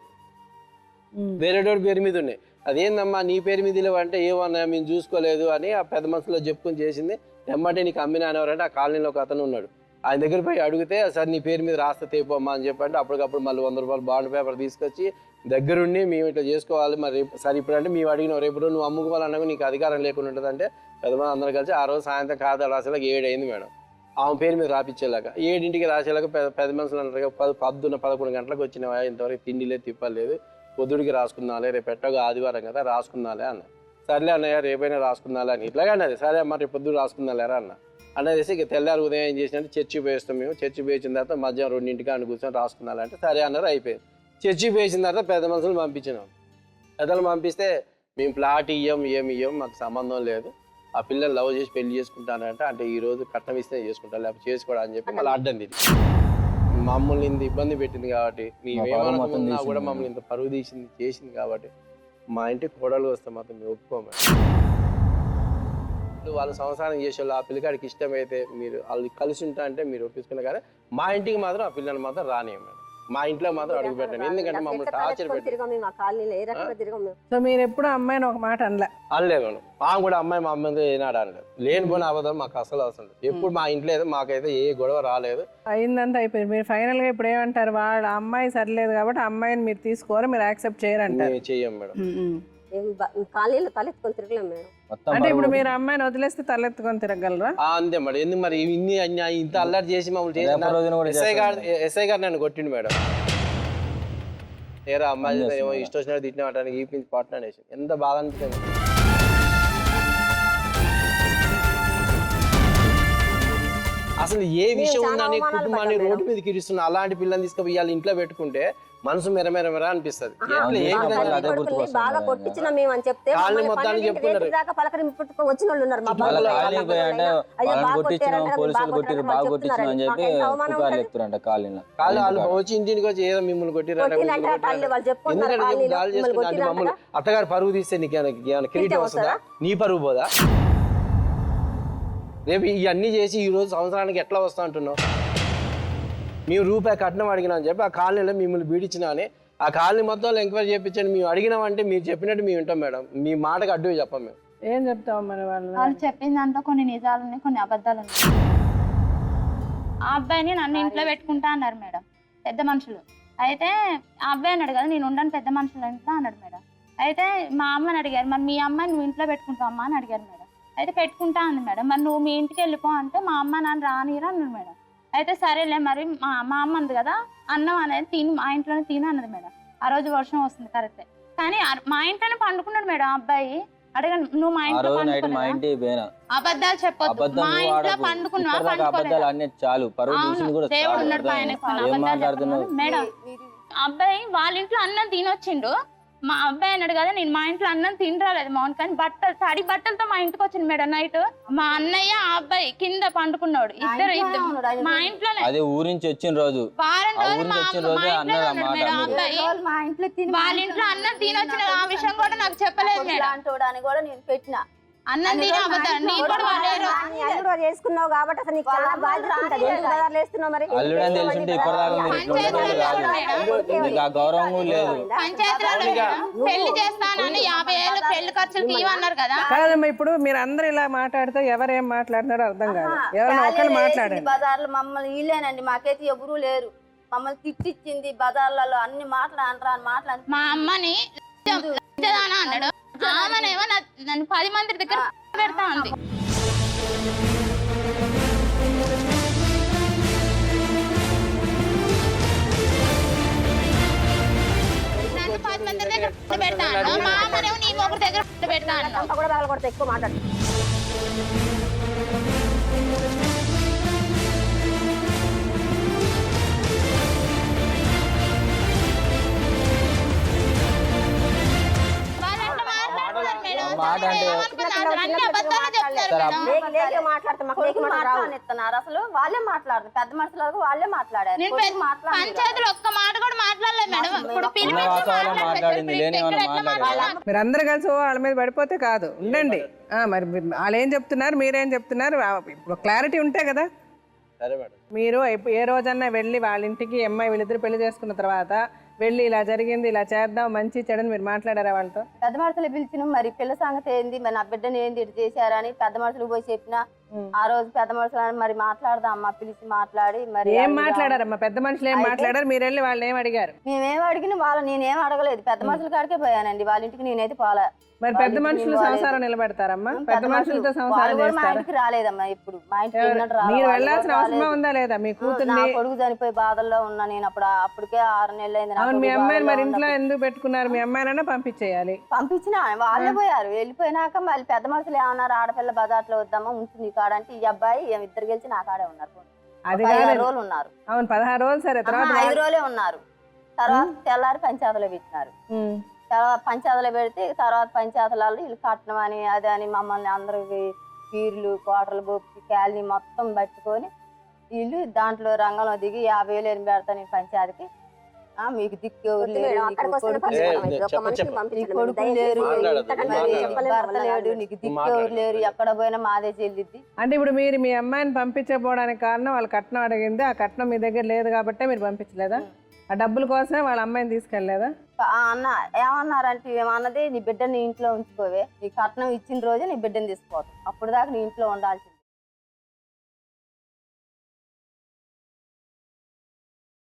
వేరేటోడి పేరు మీద ఉన్నాయి. అదేందమ్మా నీ పేరు మీద లేవు అంటే ఏమన్నా మేము చూసుకోలేదు అని ఆ పెద్ద మనుషులో చెప్పుకొని చేసింది. ఎమ్మటే నీకు అమ్మిన అనేవారంటే ఆ కాలనీలో ఒక అతను ఉన్నాడు, ఆయన దగ్గర పోయి అడిగితే సార్ నీ పేరు మీద రాస్తే తేపమ్మా అని చెప్పంటే అప్పటికప్పుడు మళ్ళీ 100 రూపాయలు బాండ్ పేపర్ తీసుకొచ్చి దగ్గరుండి మేము ఇట్లా చేసుకోవాలి మరి సరే ఇప్పుడు అంటే మేము అడిగినాం రేపు నువ్వు అమ్ముకోవాలన్నా నీకు అధికారం లేకుండా ఉంటుంది అంటే పెద్దమంది అందరూ కలిసి ఆ రోజు సాయంత్రం కాగితాలు రాసేలాగా 7 అయింది మేడం. ఆమె పేరు మీద రాపిచ్చేలాగా 7ంటికి రాసేలాగా పెద్ద మనుషులు అన్నారు 11 గంటలకు వచ్చినవా ఇంతవరకు తిండి లేదు తిప్పలేదు, పొద్దుడికి రాసుకుందాలే రేపు పెట్టగా ఆదివారం కదా రాసుకుందాలే అన్న. సర్లే అన్నయ్య రేపైనా రాసుకుందాలే అని ఇట్లాగే అన్నది. సరే అమ్మ రేపు పొద్దుడు రాసుకుందాలేరా అన్న అనేసి ఇక తెల్లారి ఉదయం ఏం చేసినట్టు చర్చి పోయిస్తాం మేము, చర్చి పోయించిన తర్వాత మధ్యాహ్నం 2ంటికి అని కూర్చొని రాసుకుందాలంటే సరే అన్నారు. అయిపోయింది. చర్చి పోయించిన తర్వాత పెద్ద మనుషులు పంపించినాం. పెద్దలు పంపిస్తే మేము ప్లాట్ ఇయ్యం మాకు సంబంధం లేదు, ఆ పిల్లలు లవ్ చేసి పెళ్లి చేసుకుంటానంటే అంటే ఈ రోజు కట్నం ఇస్తే చేసుకుంటాను లేకపోతే చేసుకోవడం అని చెప్పి మళ్ళీ అడ్డం తిరిగి మమ్మల్ని ఇంత ఇబ్బంది పెట్టింది కాబట్టి మేమేమనుకున్నా కూడా మమ్మల్ని ఇంత పరువు తీసింది చేసింది కాబట్టి మా ఇంటికి కోడలు వస్తే మాత్రం మేము ఒప్పుకోము. వాళ్ళు సంసారం చేసేవాళ్ళు ఆ పిల్లగాడికి ఇష్టమైతే మీరు వాళ్ళు కలిసి ఉంటా అంటే మీరు ఒప్పించుకున్నా కానీ మా ఇంటికి మాత్రం ఆ పిల్లల్ని మాత్రం రానియం మేడం, మా ఇంట్లో మాత్రం అడుగు పెట్టండి, ఎందుకంటే మమ్మల్ని టార్చర్ పెట్టి. సో మీరు ఎప్పుడు అమ్మాయిని ఒక మాట అనలే? అనలేదు మేడం, మా కూడా అమ్మాయి మా అమ్మాయి ఏనాడు అనలేదు, లేనిపోయిన అబద్ధం మాకు అసలు అవసరం లేదు. ఎప్పుడు మా ఇంట్లో అయితే మాకైతే ఏ గొడవ రాలేదు. అయిందంతా అయిపోయింది. మీరు ఫైనల్ గా ఇప్పుడు ఏమంటారు? వాళ్ళ అమ్మాయి సరిలేదు కాబట్టి అమ్మాయిని మీరు తీసుకోరు, మీరు యాక్సెప్ట్ చేయరంటారు? చెయ్యం మేడం. కాలనీలో తలెత్తుకొని తిరగలేము మేడం. అంటే ఇప్పుడు మీరు అమ్మాయిని వదిలేస్తే తలెత్తుకొని తిరగలరా? అంతే మేడం. ఎందుకు మరి ఇన్ని ఇంత అల్లరి చేసి మమ్మల్ని ఎస్ఐ గారు నన్ను కొట్టిండు మేడం. ఏరా అమ్మాయి ఏమో ఇష్టం వచ్చినట్టు తిట్టినటానికి ఈ పిలిచి పాటన అనేసి ఎంత బాధ అనిపిస్తుంది. అసలు ఏ విషయం ఉందని కుటుంబాన్ని రోడ్డు మీదకి ఇరుస్తున్నా అలాంటి పిల్లని తీసుకుపోయి వాళ్ళ ఇంట్లో పెట్టుకుంటే మనసు మెరమెరమెర అనిపిస్తుంది. బాగా కొట్టించిన మేము అని చెప్తే మొత్తానికి చెప్తున్నారు వచ్చిన వాళ్ళు ఉన్నారు వాళ్ళు వచ్చి ఇంటికి వచ్చి ఏదో మిమ్మల్ని కొట్టిరంటే మమ్మల్ని అత్తగారు పరువు తీస్తే నీకు కిరీటం వస్తుందా? నీ పరువు పోదా? రేపు ఇవన్నీ చేసి ఈ రోజు సంవత్సరానికి ఎట్లా వస్తా అంటున్నావు? మేము రూపాయి కట్నం అడిగినా అని చెప్పి ఆ కాలనీలో మిమ్మల్ని బీడించినా అని ఆ కాలనీ మొత్తంలో ఎంక్వైరీ చేయించండి. మేము అడిగినామంటే మీరు చెప్పినట్టు మేము వింటాం మేడం, మీ మాటకు అడ్డు చెప్పాం మేము. ఏం చెప్తాం మరి? వాళ్ళు చెప్పిన దాంట్లో కొన్ని నిజాలు ఉన్నాయి, కొన్ని అబద్ధాలు ఉన్నాయి. ఆ అబ్బాయిని నన్ను ఇంట్లో పెట్టుకుంటా అన్నారు మేడం పెద్ద మనుషులు. అయితే ఆ అబ్బాయి అన్నాడు కదా నేను ఉండను పెద్ద మనుషులు ఇంట్లో అన్నాడు మేడం. అయితే మా అమ్మని అడిగారు మరి మీ అమ్మాయి నువ్వు ఇంట్లో పెట్టుకుంటావు అమ్మా అని అడిగారు మేడం. అయితే పెట్టుకుంటా అంది మేడం. మరి నువ్వు మీ ఇంటికి వెళ్ళిపో అంటే మా అమ్మ నాన్న రానిరా అన్నాడు మేడం. అయితే సరేలే మరి మా అమ్మ అంది కదా అన్నం అనేది తిని మా ఇంట్లోనే తిని అన్నది మేడం. ఆ రోజు వర్షం వస్తుంది కరెక్టే, కానీ మా ఇంట్లోనే పండుకున్నాడు మేడం అబ్బాయి. అడగండి నువ్వు మా ఇంట్లో అబద్ధాలు చెప్పొద్దు, మా ఇంట్లో పండుకున్నా దేవుడు ఉన్నాడు మేడం. అబ్బాయి వాళ్ళ ఇంట్లో అన్నం తినొచ్చిండు. మా అబ్బాయి అన్నాడు కదా నేను మా ఇంట్లో అన్నం తినరాలేదు మౌన్, కానీ తడి బట్టలతో మా ఇంటికి వచ్చింది మేడం నైట్. మా అన్నయ్య ఆ అబ్బాయి కింద పండుకున్నాడు, ఇద్దరు మా ఇంట్లోనే. అదే ఊరి నుంచి వచ్చిన రోజు వారం రోజులు మేడం అబ్బాయి వాళ్ళ ఇంట్లో అన్నం తినొచ్చిన ఆ విషయం కూడా నాకు చెప్పలేదు మేడం. అన్నం తిని అబద్ధాలు నీ కూడా చేసుకున్నావు కాబట్టి అసలు నీకు చాలా బాధ్యత ఉంటుంది. పెళ్లి చేస్తానని 50 ఏళ్ళు పెళ్లి ఖర్చులకి ఇవన్నారు కదా. కాదమ్మా ఇప్పుడు మీరు అందరు ఇలా మాట్లాడితే ఎవరేం మాట్లాడుతున్నారో అర్థం కాదు. ఎవరైనా ఒకరు మాట్లాడండి. బజార్లో మమ్మల్ని వీళ్ళేనండి, మాకైతే ఎవరూ లేరు. మమ్మల్ని తిట్టిచ్చింది బజార్లలో అన్ని మాట్లాడి మా అమ్మని అన్నాడు. ఆమెనేమో నన్ను 10 మంది దగ్గర పెడతా ఉంది. నన్ను 10 మంది దగ్గర పెడతాను, మా అమ్మనేమో నీ ఒకరి దగ్గర పెడతాను. ఎక్కువ మాట్లాడు. మాట అంటే కొడుకుని మాట్లాడనిస్తున్నారు అసలు వాళ్ళే మాట్లాడుతారు పెద్ద మనుషులకు వాళ్ళే మాట్లాడారు కొడుకు మాట్లాడారు పంచాయతీలో ఒక్క మాట కూడా మాట్లాడలేదు మేడం. ఇప్పుడు ఉన్న వాస్తవాలు మాట్లాడింది లేని ఏమన్నా మాట్లాడారు మీరు అందరు కలిసి వాళ్ళ మీద పడిపోతే కాదు ఉండండి. మరి వాళ్ళు ఏం చెప్తున్నారు మీరేం చెప్తున్నారు ఇప్పుడు క్లారిటీ ఉంటే కదా. సరే మేడం. మీరు ఏ రోజన్నా వెళ్ళి వాళ్ళ ఇంటికి అమ్మాయి వీళ్ళిద్దరు పెళ్లి చేసుకున్న తర్వాత వెళ్ళి ఇలా జరిగింది ఇలా చేద్దాం మంచి చెడని మీరు మాట్లాడారా వాళ్ళతో? పెద్ద మనుషులు పిలిచిన మరి పిల్ల సంగతి ఏంది మరి నా బిడ్డని ఏంది ఇటు చేశారని పెద్ద మనుషులు పోయి చెప్పినా ఆ రోజు పెద్ద మనుషులు మరి మాట్లాడదాం అమ్మ పిలిచి మాట్లాడి మరి ఏం మాట్లాడారమ్మా? పెద్ద మనుషులు ఏం మాట్లాడారు? మీరు వెళ్ళి వాళ్ళు ఏం అడిగారు? మేమేం అడిగిన వాళ్ళు నేనేం అడగలేదు పెద్ద మనుషుల కాడికే పోయానండి వాళ్ళ ఇంటికి నేనైతే పోలే. మరి పెద్ద మనుషులు సంసారం నిలబెడతారమ్మా? పెద్ద మనుషులతో సంసారం వాళ్ళు కూడా మా చేస్తారా? ఇంటికి రాలేదమ్మా ఇప్పుడు మా ఇంటికి ఎన్నడూ రాలేదు. మీరు వాళ్ళు వెళ్ళాల్సిన కూడా అవసరం రాలేదు. ఉందా లేదా? మీ నా కూతుర్ని కొడుకు చనిపోయి బాధల్లో ఉన్నా నేను అప్పటికే 6 నెలలు అయింది. నా అవును మీ కొడుకు అమ్మాయిని మరి బాధల్లో ఇంట్లో ఉన్నప్పుడు ఎందుకు పెట్టుకున్నారు? మీ అమ్మాయినైనా పంపించేయాలి. పంపించిన వాళ్ళే పోయారు. వెళ్ళిపోయినాక మళ్ళీ పెద్ద మనుషులు ఏమన్నారు ఆడపిల్ల బజార్లో వద్దామా ఉంటుంది ఈ కాడంటే ఈ అబ్బాయి ఇద్దరు గెలిచి నా కాడే ఉన్నారు. అది 16 కాదు. రోజులు ఉన్నారు. అవును 16 రోజులు సరే తర్వాత 5 రోజులే ఉన్నారు. తర్వాత తెల్లారి పంచాయతీలో పెట్టినారు. తర్వాత పంచాయతీలో పెడితే తర్వాత పంచాయతీలలో వీళ్ళు కట్నం అని అది అని మమ్మల్ని అందరికి పీర్లు కోటలు బొప్పి క్యాలనీ మొత్తం పట్టుకొని వీళ్ళు దాంట్లో రంగంలో దిగి 50,000 పెడతా నేను పంచాయతీకి. మీకు దిక్కు ఎవరు లేరు, నీకు కొడుకు లేరు, భర్త లేడు, నీకు దిక్కు ఎవరు లేరు, ఎక్కడ పోయినా మాదే చెల్లిద్ది. అంటే ఇప్పుడు మీరు మీ అమ్మాయిని పంపించకపోవడానికి కారణం వాళ్ళు కట్నం అడిగింది. ఆ కట్నం మీ దగ్గర లేదు కాబట్టి మీరు పంపించలేదా? ఆ డబ్బుల కోసమే వాళ్ళ అమ్మాయిని తీసుకెళ్లేదా? అన్న ఏమన్నారంటే ఏమన్నది నీ బిడ్డని ఇంట్లో ఉంచుకోవే, నీ కట్నం ఇచ్చిన రోజే నీ బిడ్డని తీసుకోవద్దు, అప్పుడు దాకా నీ ఇంట్లో ఉండాల్సింది.